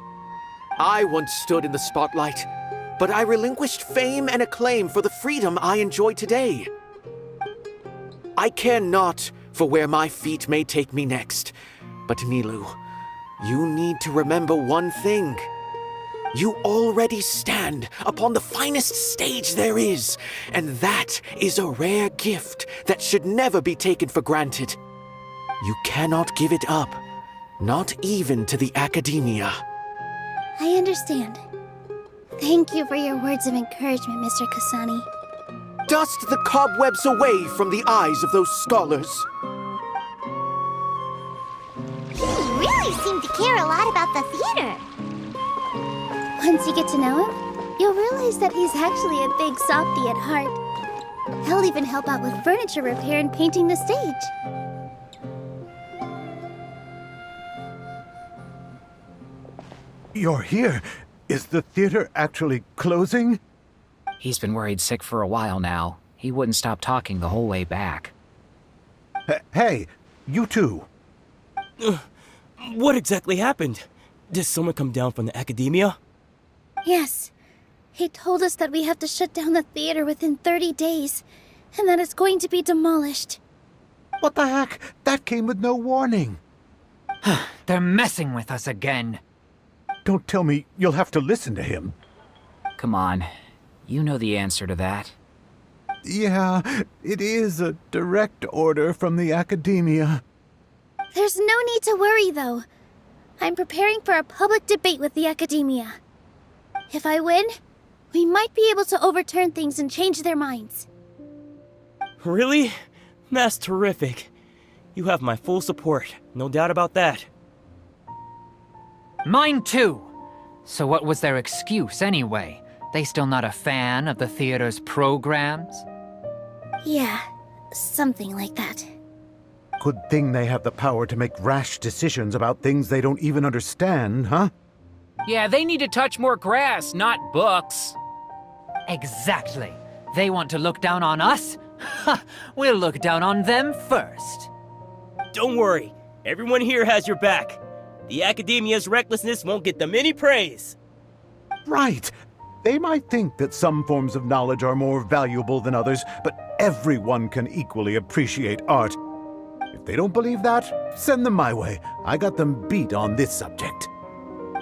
I once stood in the spotlight, but I relinquished fame and acclaim for the freedom I enjoy today. I care not for where my feet may take me next, but Nilou, you need to remember one thing. You already stand upon the finest stage there is, and that is a rare gift that should never be taken for granted. You cannot give it up, not even to the Academia. I understand. Thank you for your words of encouragement, Mr. Kasani. Dust the cobwebs away from the eyes of those scholars. He really seemed to care a lot about the theater. Once you get to know him, you'll realize that he's actually a big softie at heart. He'll even help out with furniture repair and painting the stage. You're here. Is the theater actually closing? He's been worried sick for a while now. He wouldn't stop talking the whole way back. Hey, you two. What exactly happened? Did someone come down from the Academia? Yes. He told us that we have to shut down the theater within 30 days, and that it's going to be demolished. What the heck? That came with no warning. They're messing with us again. Don't tell me you'll have to listen to him. Come on. You know the answer to that. Yeah, it is a direct order from the Academia. There's no need to worry, though. I'm preparing for a public debate with the Academia. If I win, we might be able to overturn things and change their minds. Really? That's terrific. You have my full support, no doubt about that. Mine too! So what was their excuse anyway? They still not a fan of the theater's programs? Yeah, something like that. Good thing they have the power to make rash decisions about things they don't even understand, huh? Yeah, they need to touch more grass, not books. Exactly. They want to look down on us? Ha! We'll look down on them first. Don't worry, everyone here has your back. The Academia's recklessness won't get them any praise. Right. They might think that some forms of knowledge are more valuable than others, but everyone can equally appreciate art. If they don't believe that, send them my way. I got them beat on this subject.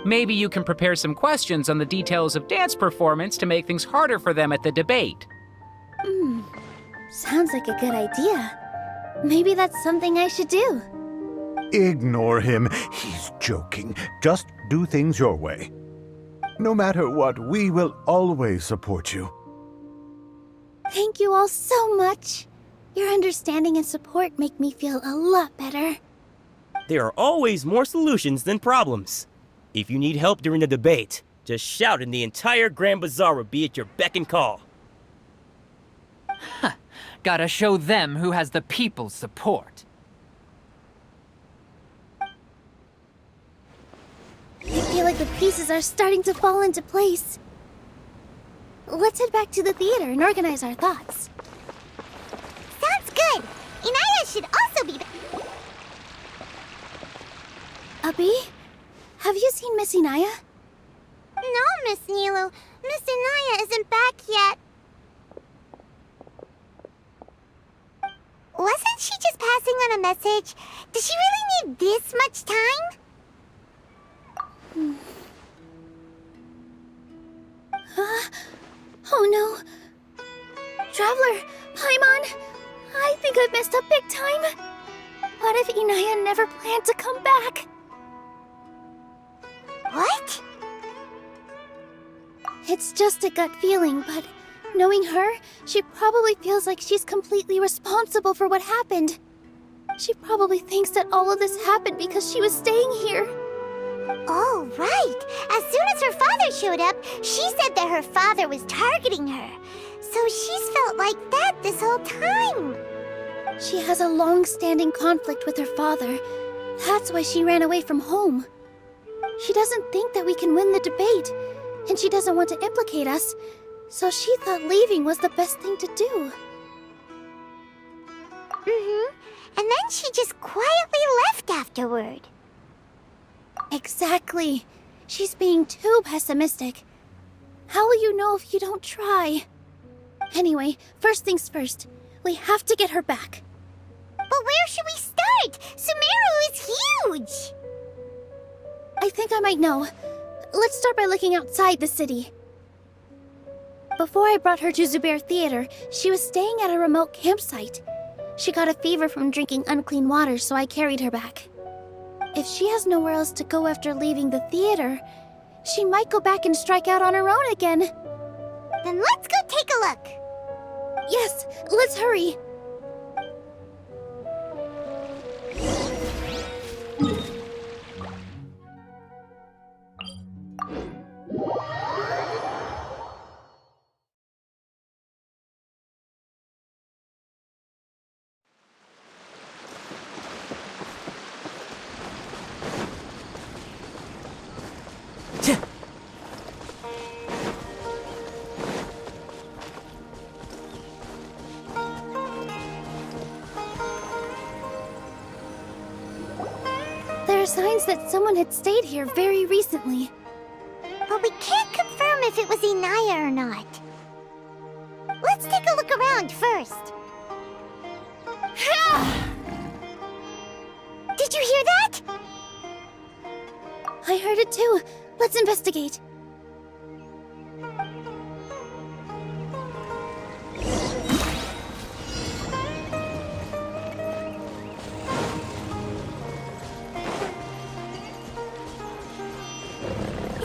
Maybe you can prepare some questions on the details of dance performance to make things harder for them at the debate. Sounds like a good idea. Maybe that's something I should do. Ignore him. He's joking. Just do things your way. No matter what, we will always support you. Thank you all so much. Your understanding and support make me feel a lot better. There are always more solutions than problems. If you need help during the debate, just shout and the entire Grand Bazaar will be at your beck and call. Gotta show them who has the people's support. I feel like the pieces are starting to fall into place. Let's head back to the theater and organize our thoughts. Sounds good. Inaya should also be there. Abi, have you seen Miss Inaya? No, Miss Nilou. Miss Inaya isn't back yet. Wasn't she just passing on a message? Does she really need this much time? Oh no. Traveler, Paimon, I think I've messed up big time. What if Inaya never planned to come back? What? It's just a gut feeling, but knowing her, she probably feels like she's completely responsible for what happened. She probably thinks that all of this happened because she was staying here. Oh, right. As soon as her father showed up, she said that her father was targeting her. So she's felt like that this whole time. She has a long-standing conflict with her father. That's why she ran away from home. She doesn't think that we can win the debate, and she doesn't want to implicate us, so she thought leaving was the best thing to do. And then she just quietly left afterward. Exactly. She's being too pessimistic. How will you know if you don't try? Anyway, first things first. We have to get her back. But where should we start? Sumeru is huge! I think I might know. Let's start by looking outside the city. Before I brought her to Zubair Theater, she was staying at a remote campsite. She got a fever from drinking unclean water, so I carried her back. If she has nowhere else to go after leaving the theater, she might go back and strike out on her own again. Then let's go take a look. Yes, let's hurry. There are signs that someone had stayed here very recently. But we can't confirm if it was Inaya or not. Let's take a look around first. Did you hear that? I heard it too. Let's investigate.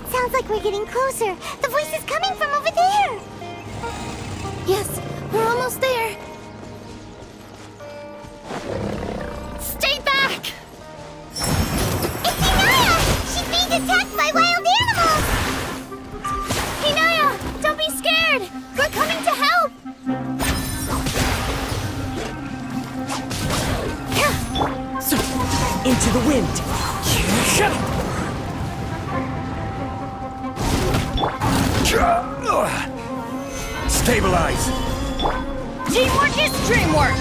Sounds like we're getting closer. The voice is coming from over there. Yes, we're almost there. Stay back! It's Inaya! She's being attacked by wild animals! Inaya, don't be scared! We're coming to help! Into the wind! Stabilize! Teamwork is dreamwork!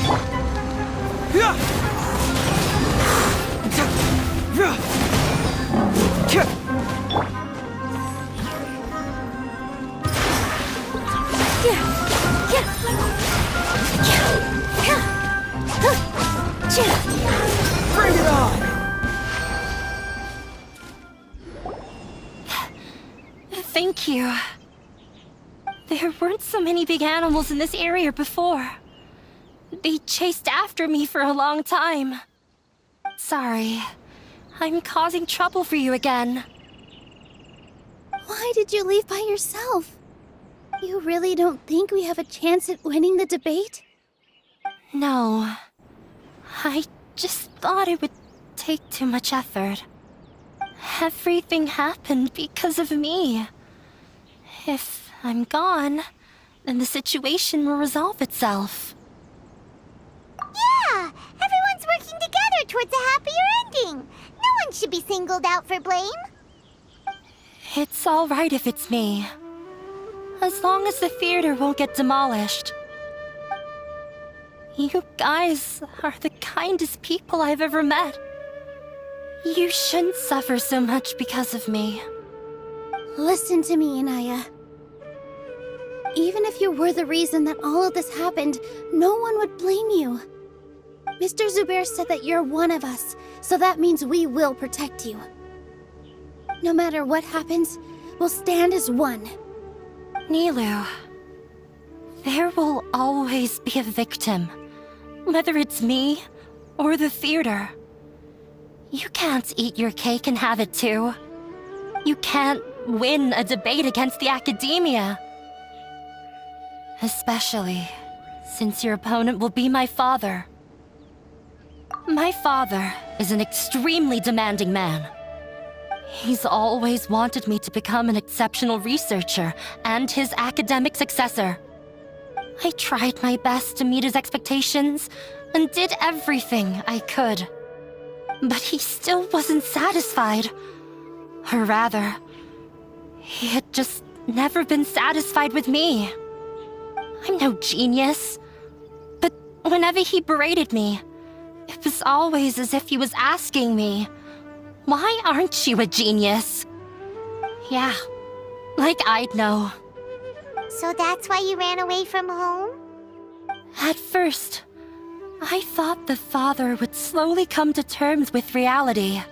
Bring it on! Thank you. There weren't so many big animals in this area before. They chased after me for a long time. Sorry. I'm causing trouble for you again. Why did you leave by yourself? You really don't think we have a chance at winning the debate? No. I just thought it would take too much effort. Everything happened because of me. If I'm gone, then the situation will resolve itself. Yeah! Everyone's working together towards a happier ending. No one should be singled out for blame. It's all right if it's me. As long as the theater won't get demolished. You guys are the kindest people I've ever met. You shouldn't suffer so much because of me. Listen to me, Inaya. Even if you were the reason that all of this happened, no one would blame you. Mr. Zubair said that you're one of us, so that means we will protect you. No matter what happens, we'll stand as one. Nilou, there will always be a victim, whether it's me or the theater. You can't eat your cake and have it too. You can't win a debate against the academia. Especially since your opponent will be my father. My father is an extremely demanding man. He's always wanted me to become an exceptional researcher and his academic successor. I tried my best to meet his expectations and did everything I could. But he still wasn't satisfied. Or rather, he had just never been satisfied with me. I'm no genius. But whenever he berated me, it was always as if he was asking me, "Why aren't you a genius?" Yeah, like I'd know. So that's why you ran away from home? At first, I thought the father would slowly come to terms with reality.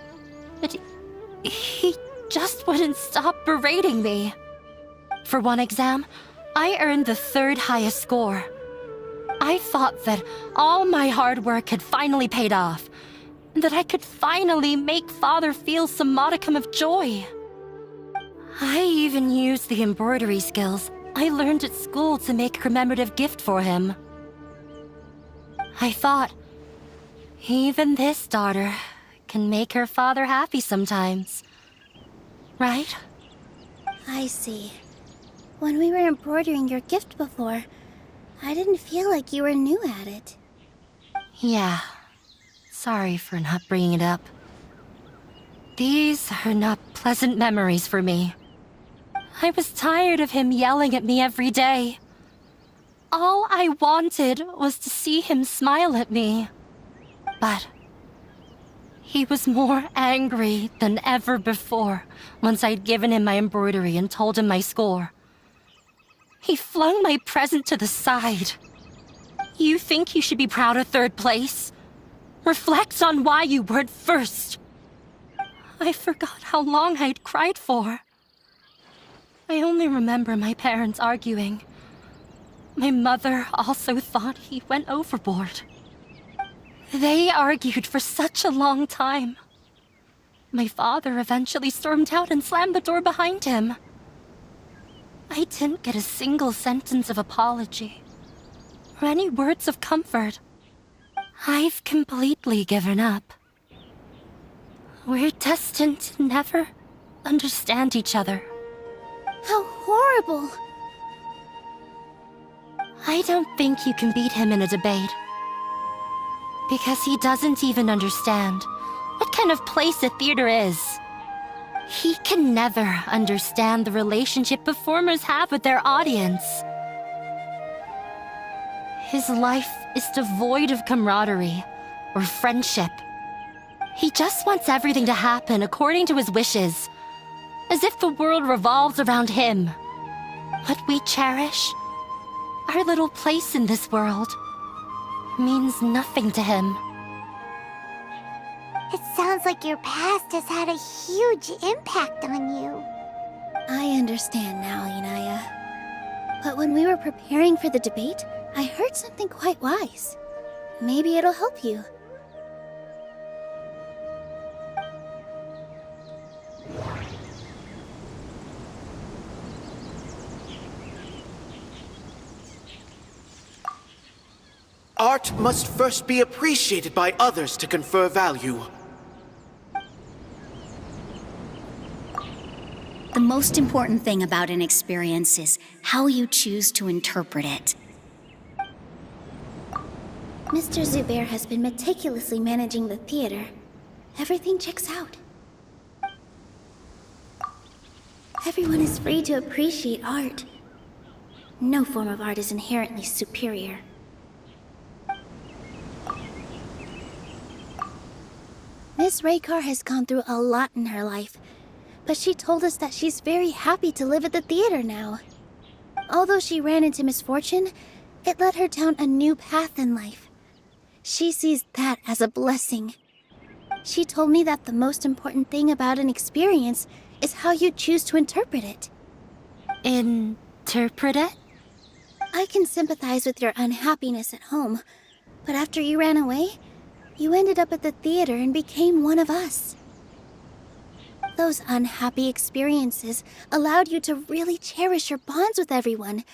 But he just wouldn't stop berating me. For one exam, I earned the 3rd highest score. I thought that all my hard work had finally paid off, and that I could finally make Father feel some modicum of joy. I even used the embroidery skills I learned at school to make a commemorative gift for him. I thought, even this daughter can make her father happy sometimes. Right? I see. When we were embroidering your gift before, I didn't feel like you were new at it. Yeah. Sorry for not bringing it up. These are not pleasant memories for me. I was tired of him yelling at me every day. All I wanted was to see him smile at me. But he was more angry than ever before once I'd given him my embroidery and told him my score. He flung my present to the side. You think you should be proud of 3rd place? Reflect on why you weren't 1st. I forgot how long I'd cried for. I only remember my parents arguing. My mother also thought he went overboard. They argued for such a long time. My father eventually stormed out and slammed the door behind him. I didn't get a single sentence of apology or any words of comfort. I've completely given up. We're destined to never understand each other. How horrible! I don't think you can beat him in a debate. Because he doesn't even understand what kind of place a theater is. He can never understand the relationship performers have with their audience. His life is devoid of camaraderie or friendship. He just wants everything to happen according to his wishes, as if the world revolves around him. What we cherish, our little place in this world, means nothing to him. It sounds like your past has had a huge impact on you. I understand now, Inaya. But when we were preparing for the debate, I heard something quite wise. Maybe it'll help you. Art must first be appreciated by others to confer value. The most important thing about an experience is how you choose to interpret it. Mr. Zubair has been meticulously managing the theater. Everything checks out. Everyone is free to appreciate art. No form of art is inherently superior. Miss Raykar has gone through a lot in her life, but she told us that she's very happy to live at the theater now. Although she ran into misfortune, it led her down a new path in life. She sees that as a blessing. She told me that the most important thing about an experience is how you choose to interpret it. Interpret it? I can sympathize with your unhappiness at home, but after you ran away, you ended up at the theater and became one of us. Those unhappy experiences allowed you to really cherish your bonds with everyone,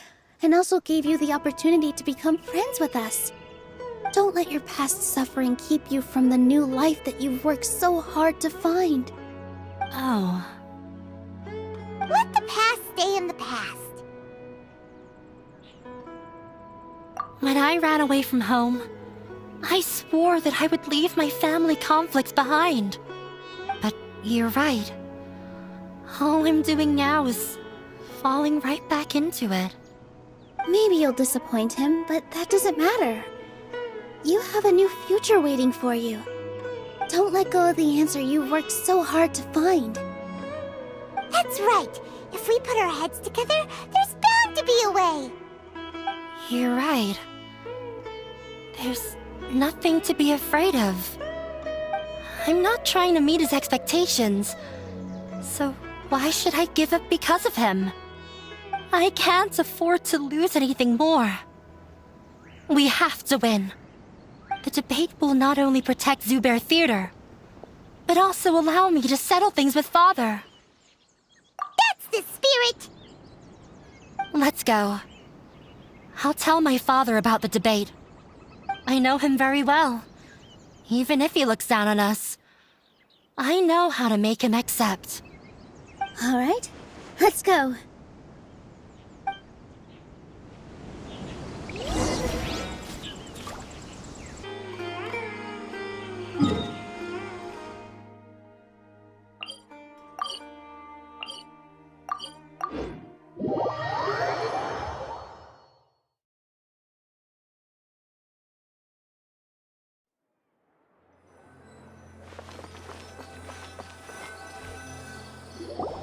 and also gave you the opportunity to become friends with us. Don't let your past suffering keep you from the new life that you've worked so hard to find. Oh. Let the past stay in the past. When I ran away from home, I swore that I would leave my family conflicts behind. But you're right. All I'm doing now is falling right back into it. Maybe you'll disappoint him, but that doesn't matter. You have a new future waiting for you. Don't let go of the answer you've worked so hard to find. That's right. If we put our heads together, there's bound to be a way. You're right. There's nothing to be afraid of. I'm not trying to meet his expectations. So why should I give up because of him? I can't afford to lose anything more. We have to win. The debate will not only protect Zubair Theater, but also allow me to settle things with Father. That's the spirit! Let's go. I'll tell my father about the debate. I know him very well. Even if he looks down on us, I know how to make him accept. All right, let's go.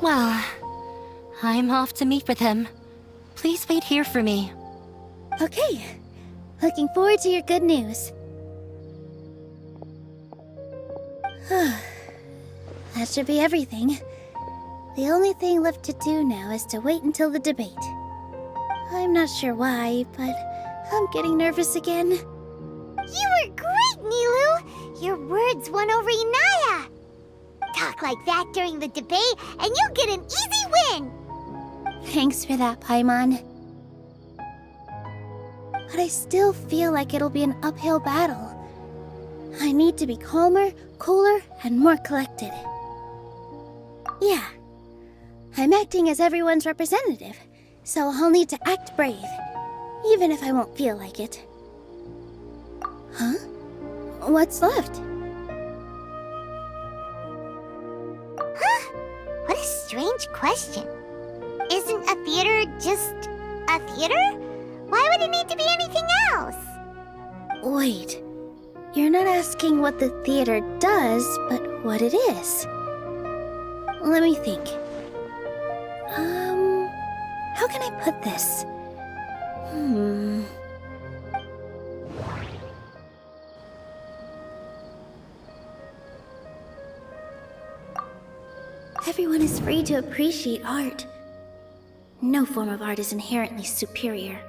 Well, I'm off to meet with him. Please wait here for me. Okay, looking forward to your good news. That should be everything. The only thing left to do now is to wait until the debate. I'm not sure why, but I'm getting nervous again. You were great, Nilou! Your words won over Inaya! Talk like that during the debate, and you'll get an easy win! Thanks for that, Paimon. But I still feel like it'll be an uphill battle. I need to be calmer, cooler, and more collected. Yeah, I'm acting as everyone's representative, so I'll need to act brave, even if I won't feel like it. Huh? What's left? Huh? What a strange question. Isn't a theater just a theater? Why would it need to be anything else? Wait, you're not asking what the theater does, but what it is. Let me think. How can I put this? Everyone is free to appreciate art. No form of art is inherently superior.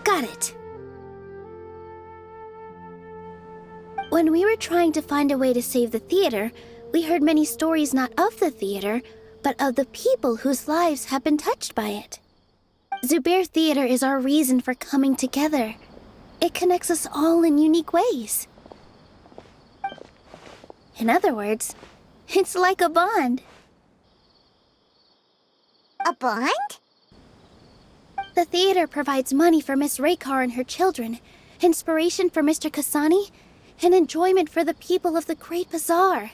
Got it! When we were trying to find a way to save the theater, we heard many stories not of the theater, but of the people whose lives have been touched by it. Zubair Theater is our reason for coming together. It connects us all in unique ways. In other words, it's like a bond. A bond? The theater provides money for Miss Raykar and her children, inspiration for Mr. Kasani, and enjoyment for the people of the Great Bazaar.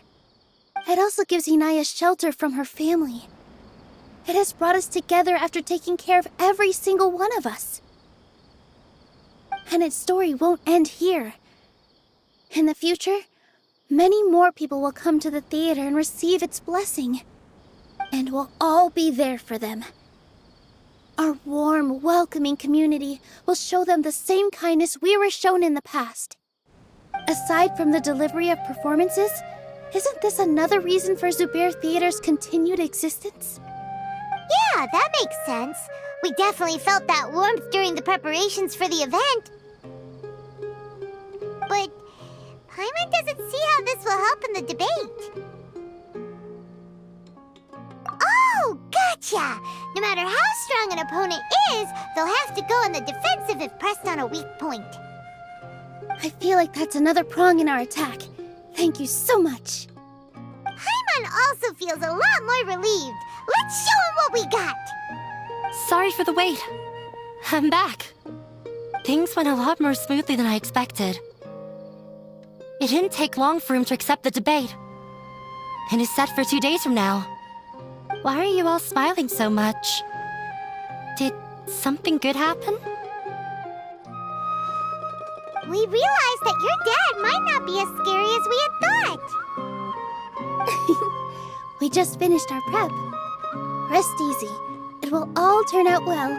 It also gives Inaya shelter from her family. It has brought us together after taking care of every single one of us. And its story won't end here. In the future, many more people will come to the theater and receive its blessing. And we'll all be there for them. Our warm, welcoming community will show them the same kindness we were shown in the past. Aside from the delivery of performances, isn't this another reason for Zubair Theater's continued existence? Yeah, that makes sense. We definitely felt that warmth during the preparations for the event. But Paimon doesn't see how this will help in the debate. Oh, gotcha! Gotcha! No matter how strong an opponent is, they'll have to go on the defensive if pressed on a weak point. I feel like that's another prong in our attack. Thank you so much. Paimon also feels a lot more relieved. Let's show him what we got! Sorry for the wait. I'm back. Things went a lot more smoothly than I expected. It didn't take long for him to accept the debate. And is set for 2 days from now. Why are you all smiling so much? Did something good happen? We realized that your dad might not be as scary as we had thought. We just finished our prep. Rest easy. It will all turn out well.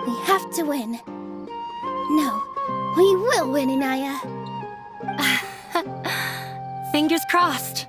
We have to win. No, we will win, Inaya. Fingers crossed.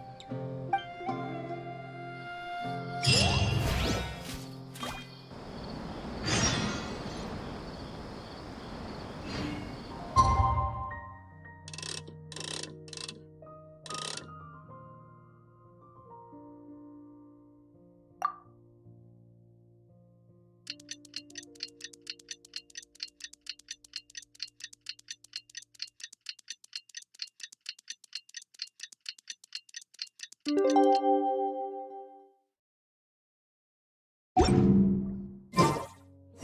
In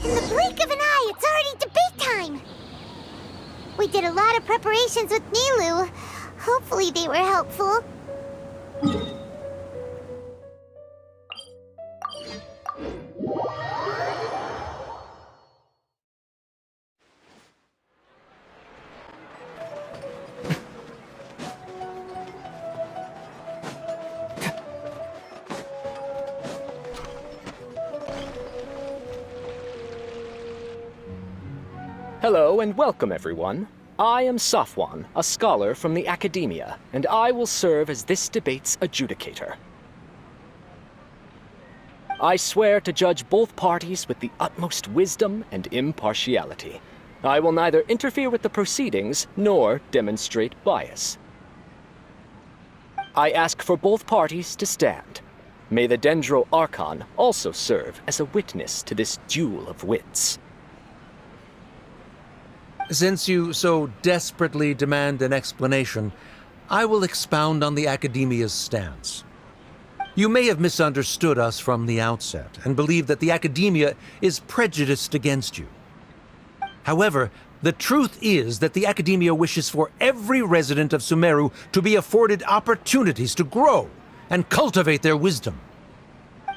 the blink of an eye, it's already debate time! We did a lot of preparations with Nilou. Hopefully they were helpful. Hello and welcome, everyone. I am Safwan, a scholar from the Academia, and I will serve as this debate's adjudicator. I swear to judge both parties with the utmost wisdom and impartiality. I will neither interfere with the proceedings nor demonstrate bias. I ask for both parties to stand. May the Dendro Archon also serve as a witness to this duel of wits. Since you so desperately demand an explanation, I will expound on the Academia's stance. You may have misunderstood us from the outset and believe that the Academia is prejudiced against you. However, the truth is that the Academia wishes for every resident of Sumeru to be afforded opportunities to grow and cultivate their wisdom.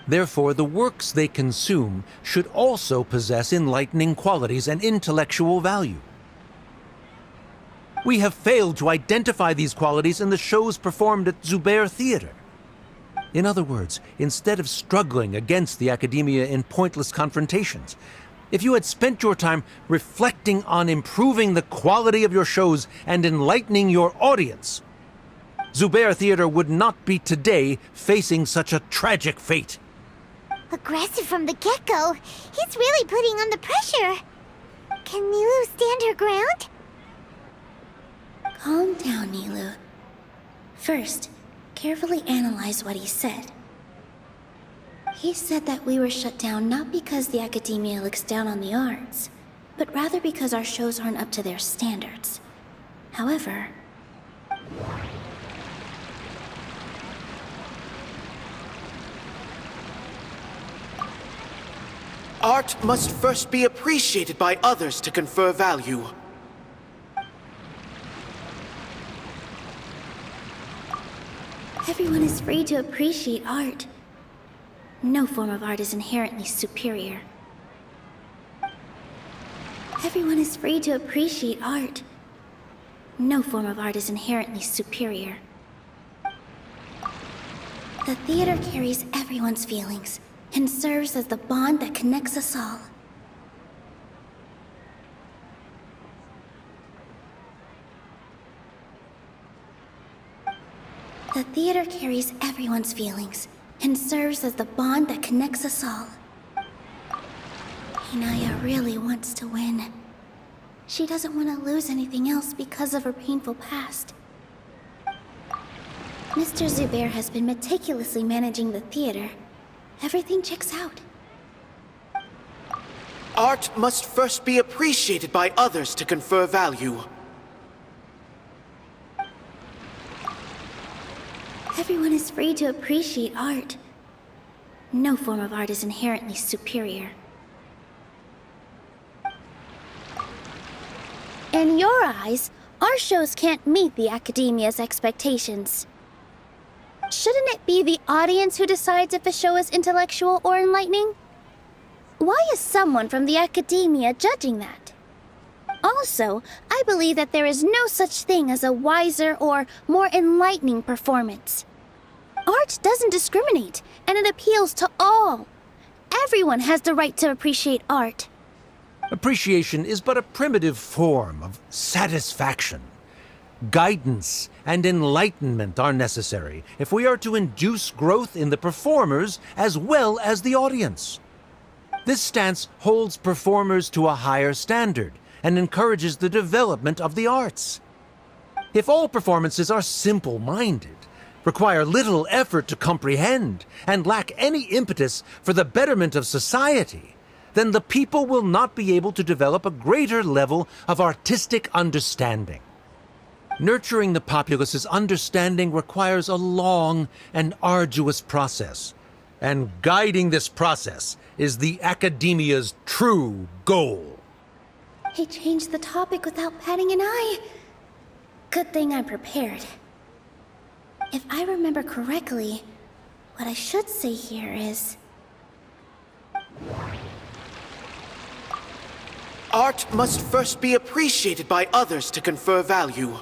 Therefore, the works they consume should also possess enlightening qualities and intellectual value. We have failed to identify these qualities in the shows performed at Zubair Theater. In other words, instead of struggling against the Academia in pointless confrontations, if you had spent your time reflecting on improving the quality of your shows and enlightening your audience, Zubair Theater would not be today facing such a tragic fate. Aggressive from the get-go. He's really putting on the pressure. Can Nilou stand her ground? Calm down, Nilou. First, carefully analyze what he said. He said that we were shut down not because the Academia looks down on the arts, but rather because our shows aren't up to their standards. However... Art must first be appreciated by others to confer value. Everyone is free to appreciate art. No form of art is inherently superior. Everyone is free to appreciate art. No form of art is inherently superior. The theater carries everyone's feelings and serves as the bond that connects us all. The theater carries everyone's feelings and serves as the bond that connects us all. Inaya really wants to win. She doesn't want to lose anything else because of her painful past. Mr. Zubair has been meticulously managing the theater, Everything checks out. Art must first be appreciated by others to confer value. Everyone is free to appreciate art. No form of art is inherently superior. In your eyes, our shows can't meet the Academia's expectations. Shouldn't it be the audience who decides if a show is intellectual or enlightening? Why is someone from the Academia judging that? Also, I believe that there is no such thing as a wiser or more enlightening performance. Art doesn't discriminate, and it appeals to all. Everyone has the right to appreciate art. Appreciation is but a primitive form of satisfaction. Guidance and enlightenment are necessary if we are to induce growth in the performers as well as the audience. This stance holds performers to a higher standard and encourages the development of the arts. If all performances are simple-minded, require little effort to comprehend, and lack any impetus for the betterment of society, then the people will not be able to develop a greater level of artistic understanding. Nurturing the populace's understanding requires a long and arduous process, and guiding this process is the Academia's true goal. He changed the topic without batting an eye. Good thing I'm prepared. If I remember correctly, what I should say here is... Art must first be appreciated by others to confer value.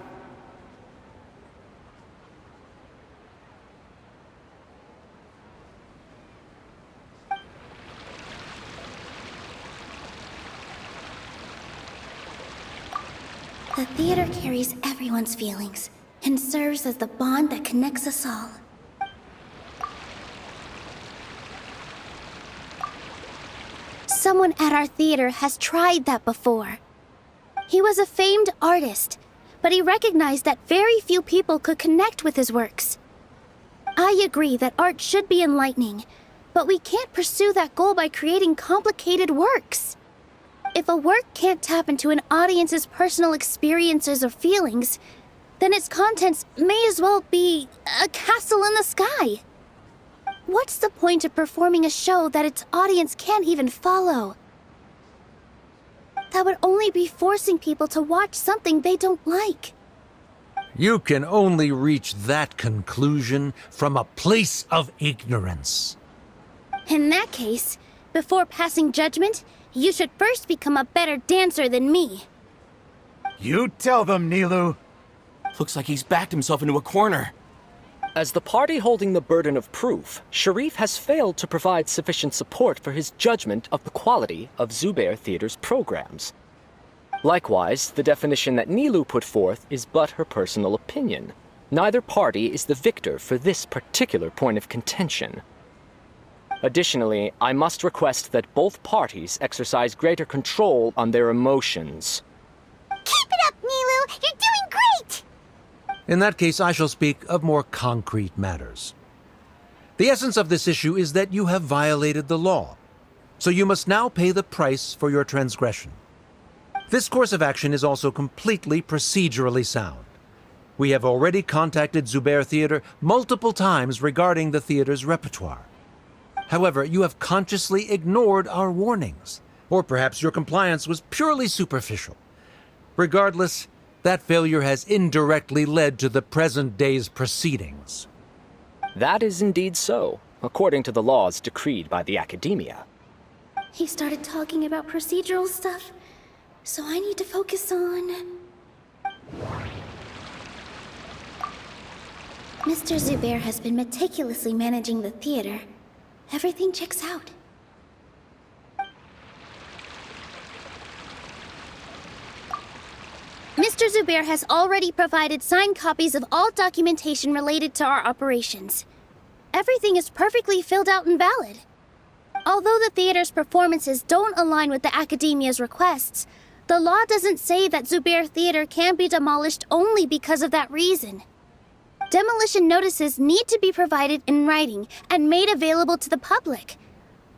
The theater carries everyone's feelings and serves as the bond that connects us all. Someone at our theater has tried that before. He was a famed artist, but he recognized that very few people could connect with his works. I agree that art should be enlightening, but we can't pursue that goal by creating complicated works. If a work can't tap into an audience's personal experiences or feelings, then its contents may as well be a castle in the sky. What's the point of performing a show that its audience can't even follow? That would only be forcing people to watch something they don't like. You can only reach that conclusion from a place of ignorance. In that case, before passing judgment, you should first become a better dancer than me. You tell them, Nilou. Looks like he's backed himself into a corner. As the party holding the burden of proof, Sharif has failed to provide sufficient support for his judgment of the quality of Zubair Theater's programs. Likewise, the definition that Nilou put forth is but her personal opinion. Neither party is the victor for this particular point of contention. Additionally, I must request that both parties exercise greater control on their emotions. Keep it up, Nilou! You're doing great! In that case, I shall speak of more concrete matters. The essence of this issue is that you have violated the law, so you must now pay the price for your transgression. This course of action is also completely procedurally sound. We have already contacted Zubair Theater multiple times regarding the theater's repertoire. However, you have consciously ignored our warnings, or perhaps your compliance was purely superficial. Regardless, that failure has indirectly led to the present day's proceedings. That is indeed so, according to the laws decreed by the Academia. He started talking about procedural stuff, so I need to focus on... Mr. Zubair has been meticulously managing the theater. Everything checks out. Mr. Zubair has already provided signed copies of all documentation related to our operations. Everything is perfectly filled out and valid. Although the theater's performances don't align with the Academia's requests, the law doesn't say that Zubair Theater can be demolished only because of that reason. demolition notices need to be provided in writing and made available to the public.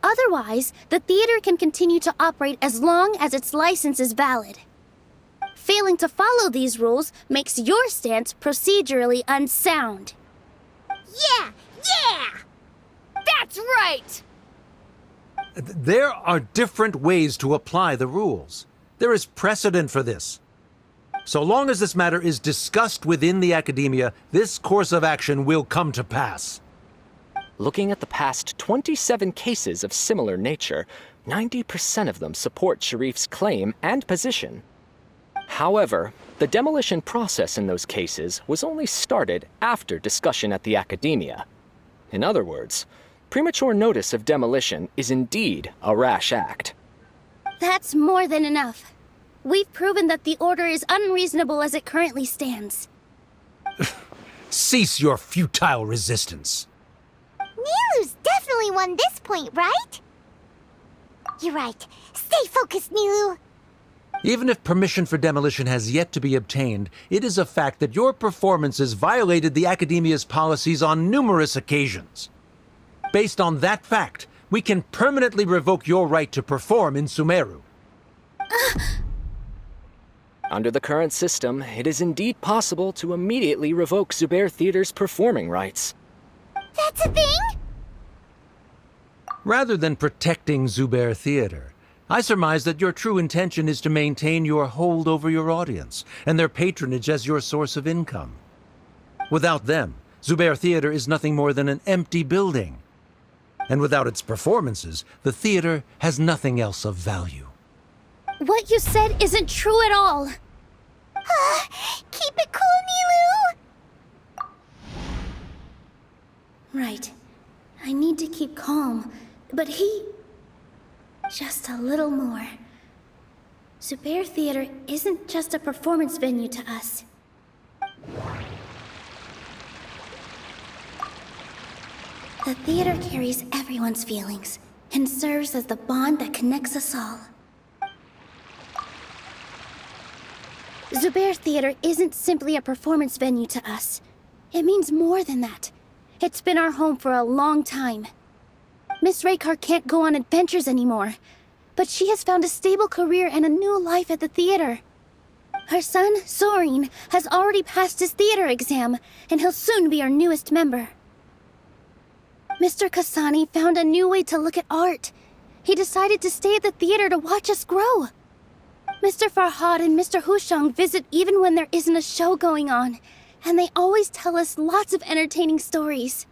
Otherwise, the theater can continue to operate as long as its license is valid. Failing to follow these rules makes your stance procedurally unsound. Yeah! That's right! There are different ways to apply the rules. There is precedent for this. So long as this matter is discussed within the academia, this course of action will come to pass. Looking at the past 27 cases of similar nature, 90% of them support Sharif's claim and position. However, the demolition process in those cases was only started after discussion at the academia. In other words, premature notice of demolition is indeed a rash act. That's more than enough. We've proven that the order is unreasonable as it currently stands. Cease your futile resistance. Nilou's definitely won this point, right? You're right. Stay focused, Nilou. Even if permission for demolition has yet to be obtained, it is a fact that your performances violated the Academia's policies on numerous occasions. Based on that fact, we can permanently revoke your right to perform in Sumeru. Under the current system, it is indeed possible to immediately revoke Zubair Theater's performing rights. That's a thing? Rather than protecting Zubair Theater, I surmise that your true intention is to maintain your hold over your audience and their patronage as your source of income. Without them, Zubair Theater is nothing more than an empty building. And without its performances, the theater has nothing else of value. What you said isn't true at all. Keep it cool, Nilou! Right. I need to keep calm, but just a little more. Zubair Theater isn't just a performance venue to us. The theater carries everyone's feelings and serves as the bond that connects us all. Zubair Theater isn't simply a performance venue to us. It means more than that. It's been our home for a long time. Miss Raykar can't go on adventures anymore, but she has found a stable career and a new life at the theater. Her son, Soren, has already passed his theater exam, and he'll soon be our newest member. Mr. Kasani found a new way to look at art. He decided to stay at the theater to watch us grow. Mr. Farhad and Mr. Hushang visit even when there isn't a show going on, and they always tell us lots of entertaining stories.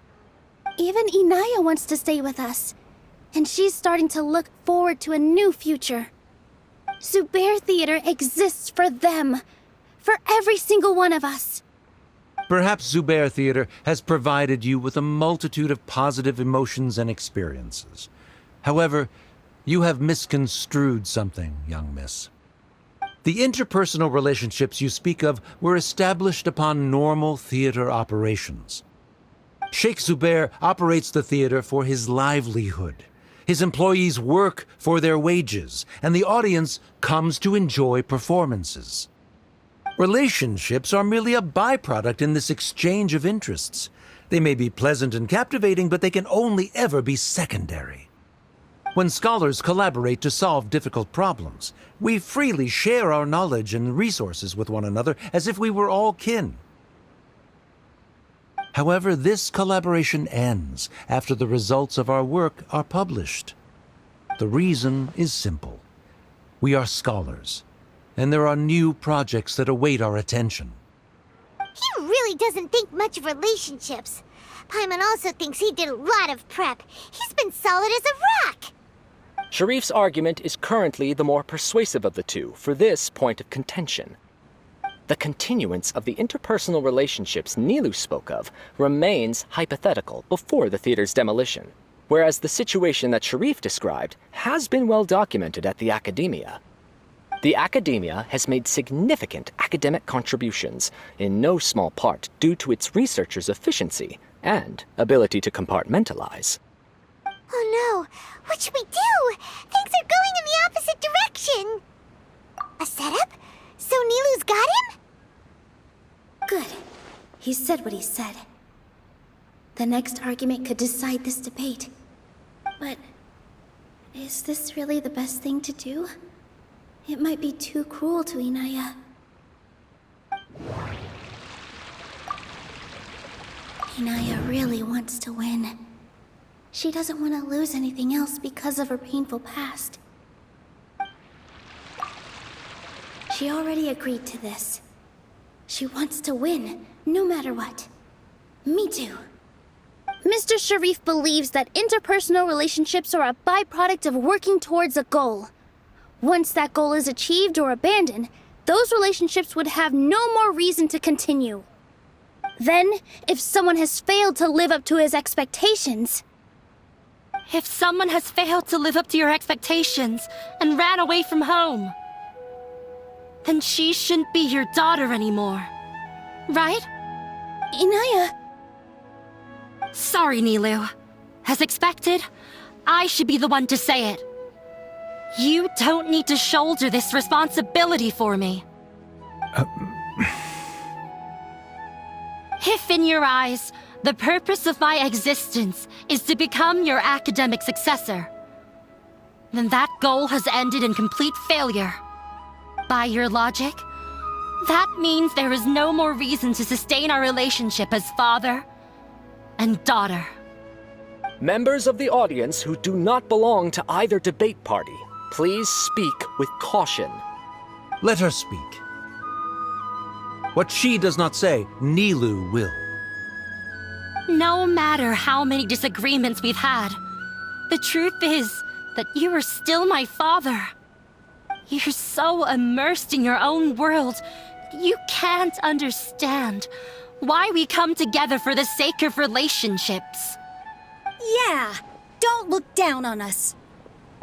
Even Inaya wants to stay with us, and she's starting to look forward to a new future. Zubair Theater exists for them, for every single one of us. Perhaps Zubair Theater has provided you with a multitude of positive emotions and experiences. However, you have misconstrued something, young miss. The interpersonal relationships you speak of were established upon normal theater operations. Sheikh Zubair operates the theater for his livelihood. His employees work for their wages, and the audience comes to enjoy performances. Relationships are merely a byproduct in this exchange of interests. They may be pleasant and captivating, but they can only ever be secondary. When scholars collaborate to solve difficult problems, we freely share our knowledge and resources with one another as if we were all kin. However, this collaboration ends after the results of our work are published. The reason is simple. We are scholars, and there are new projects that await our attention. He really doesn't think much of relationships. Paimon also thinks he did a lot of prep. He's been solid as a rock. Sharif's argument is currently the more persuasive of the two for this point of contention. The continuance of the interpersonal relationships Nilou spoke of remains hypothetical before the theater's demolition, whereas the situation that Sharif described has been well documented at the academia. The academia has made significant academic contributions, in no small part due to its researchers' efficiency and ability to compartmentalize. Oh no, what should we do? Things are going in the opposite direction. A setup? So Nilou's got him? Good. He said what he said. The next argument could decide this debate. But is this really the best thing to do? It might be too cruel to Inaya. Inaya really wants to win. She doesn't want to lose anything else because of her painful past. She already agreed to this. She wants to win, no matter what. Me too. Mr. Sharif believes that interpersonal relationships are a byproduct of working towards a goal. Once that goal is achieved or abandoned, those relationships would have no more reason to continue. Then, if someone has failed to live up to his expectations... If someone has failed to live up to your expectations and ran away from home, then she shouldn't be your daughter anymore. Right? Inaya... Sorry, Nilou. As expected, I should be the one to say it. You don't need to shoulder this responsibility for me. If in your eyes, the purpose of my existence is to become your academic successor, then that goal has ended in complete failure. By your logic, that means there is no more reason to sustain our relationship as father and daughter. Members of the audience who do not belong to either debate party, please speak with caution. Let her speak. What she does not say, Nilou will. No matter how many disagreements we've had, the truth is that you are still my father. You're so immersed in your own world, you can't understand why we come together for the sake of relationships. Yeah, don't look down on us.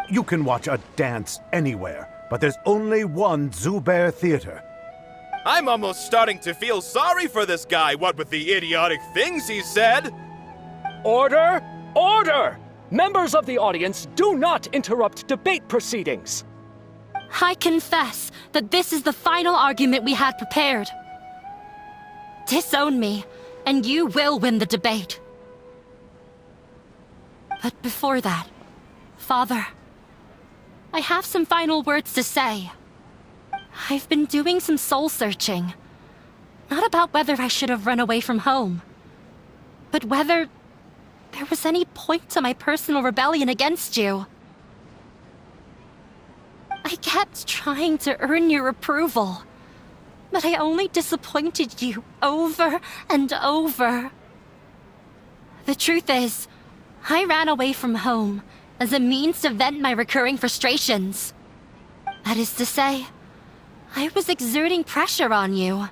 You can watch a dance anywhere, but there's only one Zubair Theater. I'm almost starting to feel sorry for this guy, what with the idiotic things he said. Order! Order! Members of the audience, do not interrupt debate proceedings. I confess that this is the final argument we had prepared. Disown me, and you will win the debate. But before that, Father, I have some final words to say. I've been doing some soul-searching. Not about whether I should have run away from home, but whether there was any point to my personal rebellion against you. I kept trying to earn your approval, but I only disappointed you over and over. The truth is, I ran away from home as a means to vent my recurring frustrations. That is to say, I was exerting pressure on you,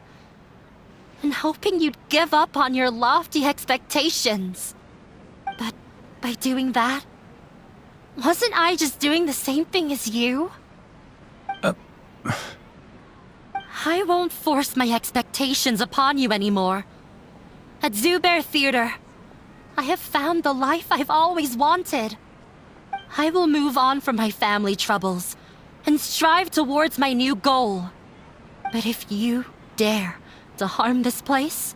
and hoping you'd give up on your lofty expectations. But by doing that, wasn't I just doing the same thing as you? I won't force my expectations upon you anymore. At Zubair Theater, I have found the life I've always wanted. I will move on from my family troubles and strive towards my new goal. But if you dare to harm this place,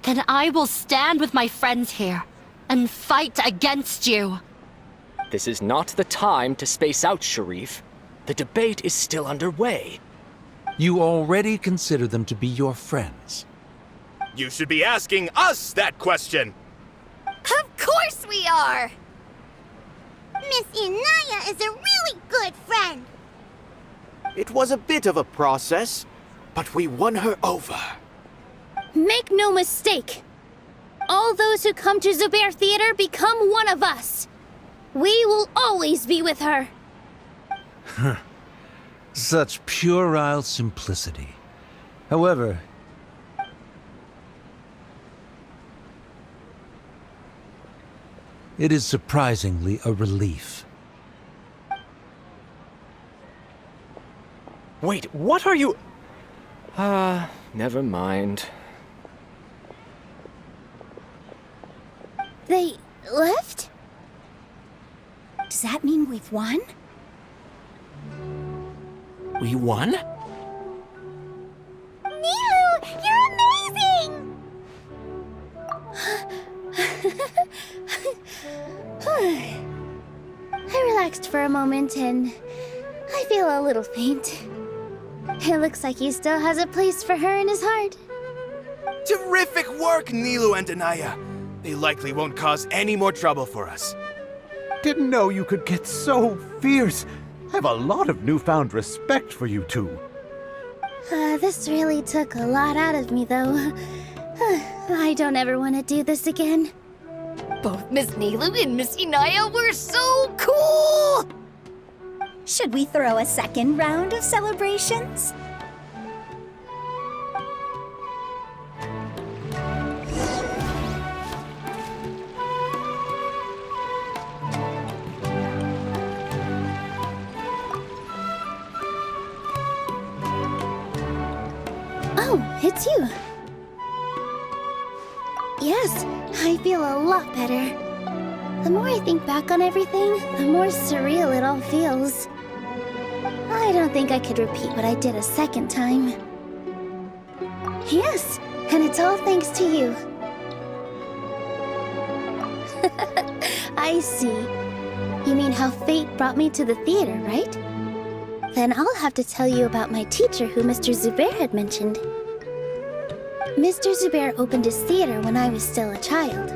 then I will stand with my friends here and fight against you. This is not the time to space out, Sharif. The debate is still underway. You already consider them to be your friends. You should be asking us that question. Of course we are! Miss Inaya is a really good friend. It was a bit of a process, but we won her over. Make no mistake. All those who come to Zubair Theater become one of us. We will always be with her. Such puerile simplicity. However, it is surprisingly a relief. Wait, what are you... never mind. They left? Does that mean we've won? We won? Nilou, you're amazing! I relaxed for a moment and I feel a little faint. It looks like he still has a place for her in his heart. Terrific work, Nilou and Anaya. They likely won't cause any more trouble for us. Didn't know you could get so fierce. I have a lot of newfound respect for you two. This really took a lot out of me, though. I don't ever want to do this again. Both Miss Nilou and Miss Anaya were so cool! Should we throw a second round of celebrations? Oh, it's you. Yes, I feel a lot better. The more I think back on everything, the more surreal it all feels. I don't think I could repeat what I did a second time. Yes, and it's all thanks to you. I see. You mean how fate brought me to the theater, right? Then I'll have to tell you about my teacher who Mr. Zubair had mentioned. Mr. Zubair opened his theater when I was still a child.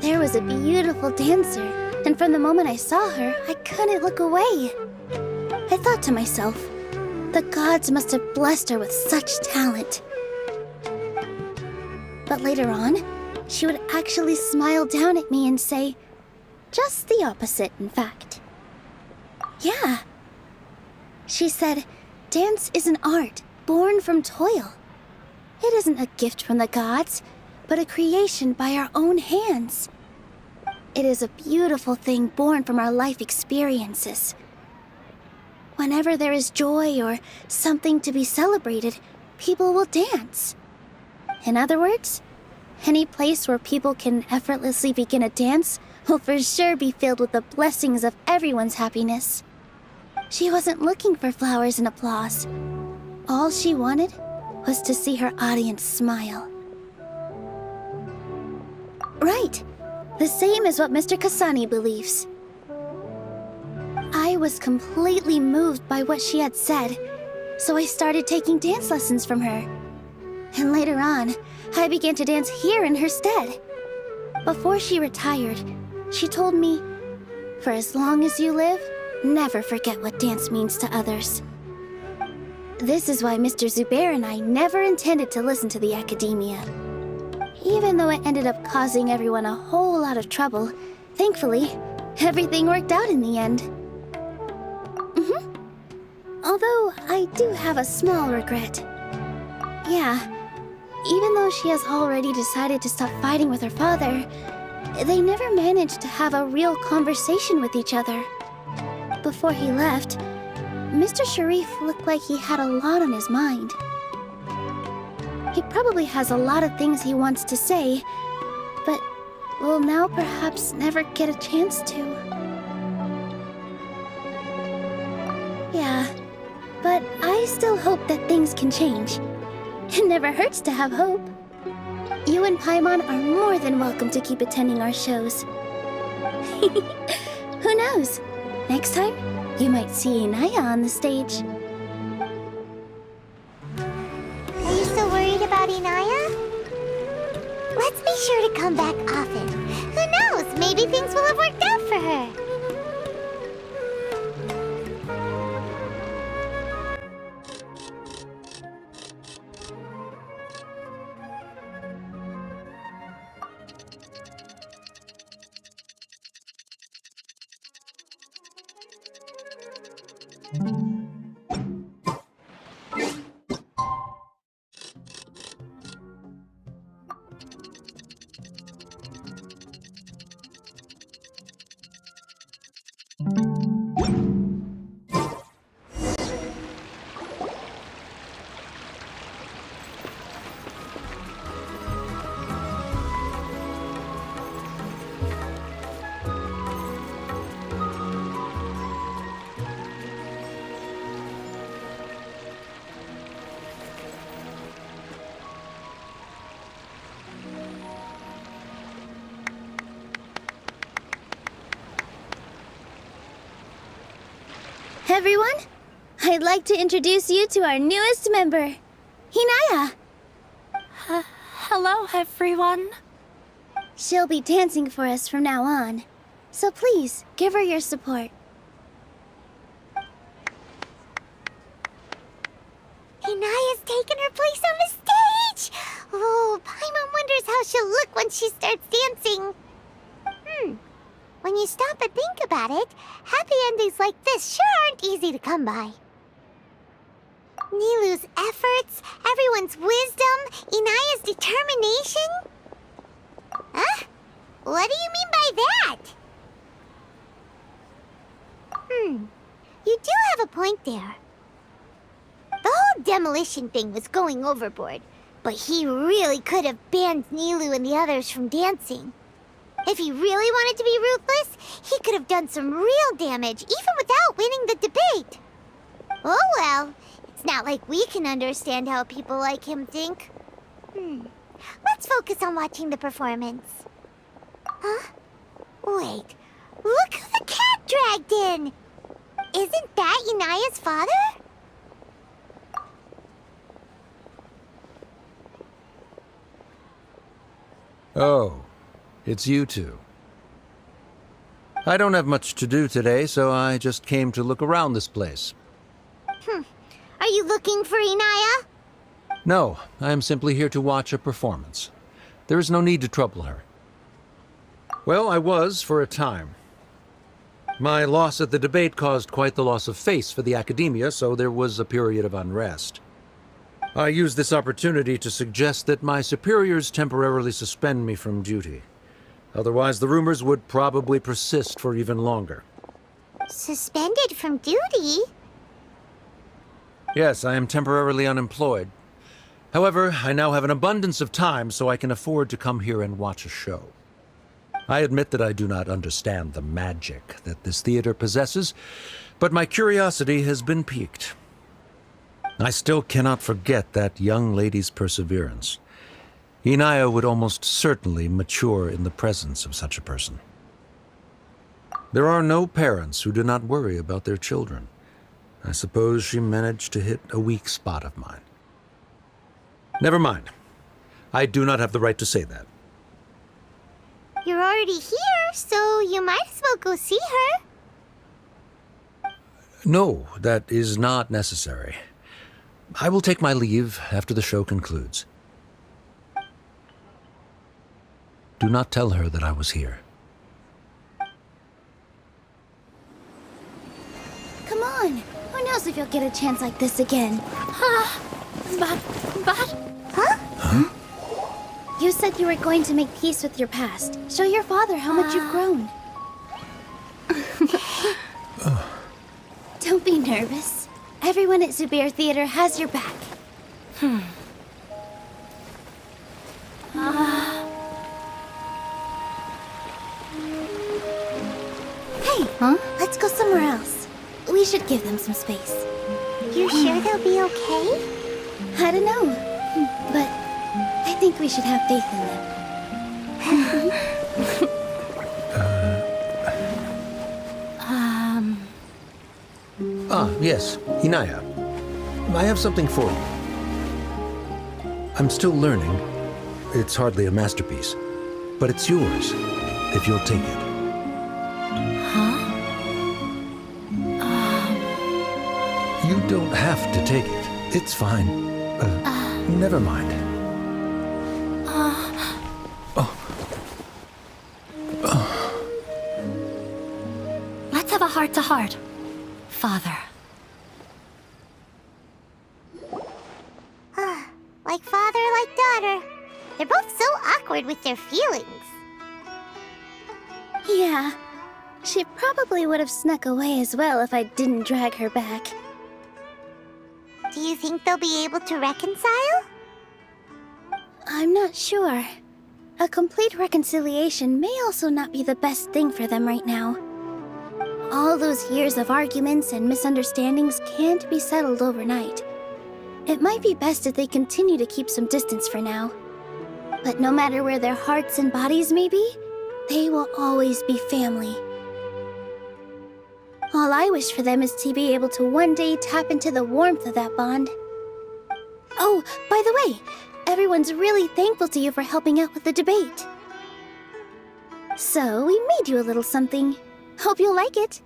There was a beautiful dancer, and from the moment I saw her, I couldn't look away. I thought to myself, the gods must have blessed her with such talent. But later on, she would actually smile down at me and say, just the opposite, in fact. Yeah. She said, dance is an art born from toil. It isn't a gift from the gods, but a creation by our own hands. It is a beautiful thing born from our life experiences. Whenever there is joy or something to be celebrated, people will dance. In other words, any place where people can effortlessly begin a dance will for sure be filled with the blessings of everyone's happiness. She wasn't looking for flowers and applause. All she wanted was to see her audience smile. Right. The same as what Mr. Kasani believes. I was completely moved by what she had said, so I started taking dance lessons from her. And later on, I began to dance here in her stead. Before she retired, she told me, for as long as you live, never forget what dance means to others. This is why Mr. Zubair and I never intended to listen to the academia. Even though it ended up causing everyone a whole lot of trouble, thankfully, everything worked out in the end. Although, I do have a small regret. Yeah, even though she has already decided to stop fighting with her father, they never managed to have a real conversation with each other. Before he left, Mr. Sharif looked like he had a lot on his mind. He probably has a lot of things he wants to say, but will now perhaps never get a chance to. Yeah, but I still hope that things can change. It never hurts to have hope. You and Paimon are more than welcome to keep attending our shows. Who knows? Next time, you might see Inaya on the stage. Are you still worried about Inaya? Let's be sure to come back often. Who knows? Maybe things will have worked out for her. everyone. I'd like to introduce you to our newest member, Hinaya. Hello, everyone. She'll be dancing for us from now on, so please give her your support. Hinaya's taken her place on the stage! Oh, Paimon wonders how she'll look when she starts dancing. When you stop and think about it, happy endings like this sure aren't easy to come by. Nilou's efforts, everyone's wisdom, Inaya's determination? Huh? What do you mean by that? You do have a point there. The whole demolition thing was going overboard, but he really could have banned Nilou and the others from dancing. If he really wanted to be ruthless, he could have done some real damage, even without winning the debate. Oh well, it's not like we can understand how people like him think. Let's focus on watching the performance. Huh? Wait, look who the cat dragged in! Isn't that Inaya's father? Oh, it's you two. I don't have much to do today, so I just came to look around this place. Are you looking for Inaya? No, I am simply here to watch a performance. There is no need to trouble her. Well, I was for a time. My loss at the debate caused quite the loss of face for the academia, so there was a period of unrest. I used this opportunity to suggest that my superiors temporarily suspend me from duty. Otherwise, the rumors would probably persist for even longer. Suspended from duty? Yes, I am temporarily unemployed. However, I now have an abundance of time, so I can afford to come here and watch a show. I admit that I do not understand the magic that this theater possesses, but my curiosity has been piqued. I still cannot forget that young lady's perseverance. Inaya would almost certainly mature in the presence of such a person. There are no parents who do not worry about their children. I suppose she managed to hit a weak spot of mine. Never mind. I do not have the right to say that. You're already here, so you might as well go see her. No, that is not necessary. I will take my leave after the show concludes. Do not tell her that I was here. Come on. Who knows if you'll get a chance like this again? Huh? You said you were going to make peace with your past. Show your father how much you've grown. Don't be nervous. Everyone at Zubair Theater has your back. Hey, let's go somewhere else. We should give them some space. You sure they'll be okay? I don't know, but I think we should have faith in them. Yes, Inaya. I have something for you. I'm still learning. It's hardly a masterpiece, but it's yours, if you'll take it. You don't have to take it. It's fine. Never mind. Let's have a heart-to-heart. Father. Like father, like daughter. They're both so awkward with their feelings. Yeah, she probably would have snuck away as well if I didn't drag her back. Do you think they'll be able to reconcile? I'm not sure. A complete reconciliation may also not be the best thing for them right now. All those years of arguments and misunderstandings can't be settled overnight. It might be best if they continue to keep some distance for now. But no matter where their hearts and bodies may be, they will always be family. All I wish for them is to be able to one day tap into the warmth of that bond. Oh, by the way, everyone's really thankful to you for helping out with the debate. So, we made you a little something. Hope you'll like it.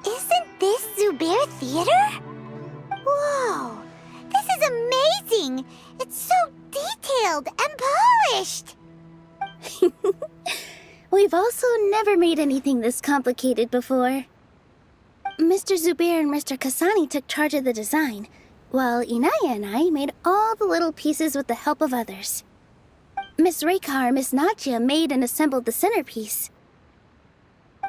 Isn't this Zubair Theater? Whoa! This is amazing! It's so detailed and polished! We've also never made anything this complicated before. Mr. Zubair and Mr. Kasani took charge of the design, while Inaya and I made all the little pieces with the help of others. Miss Reikar and Miss Nadia made and assembled the centerpiece.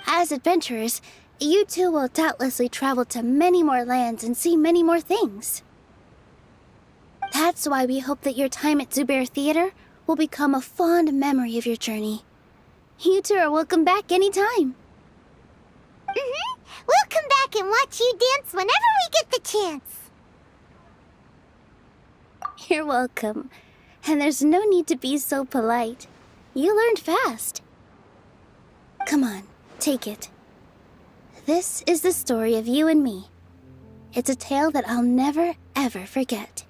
As adventurers, you two will doubtlessly travel to many more lands and see many more things. That's why we hope that your time at Zubair Theater will become a fond memory of your journey. You two are welcome back anytime. We'll come back and watch you dance whenever we get the chance. You're welcome. And there's no need to be so polite. You learned fast. Come on, take it. This is the story of you and me. It's a tale that I'll never, ever forget.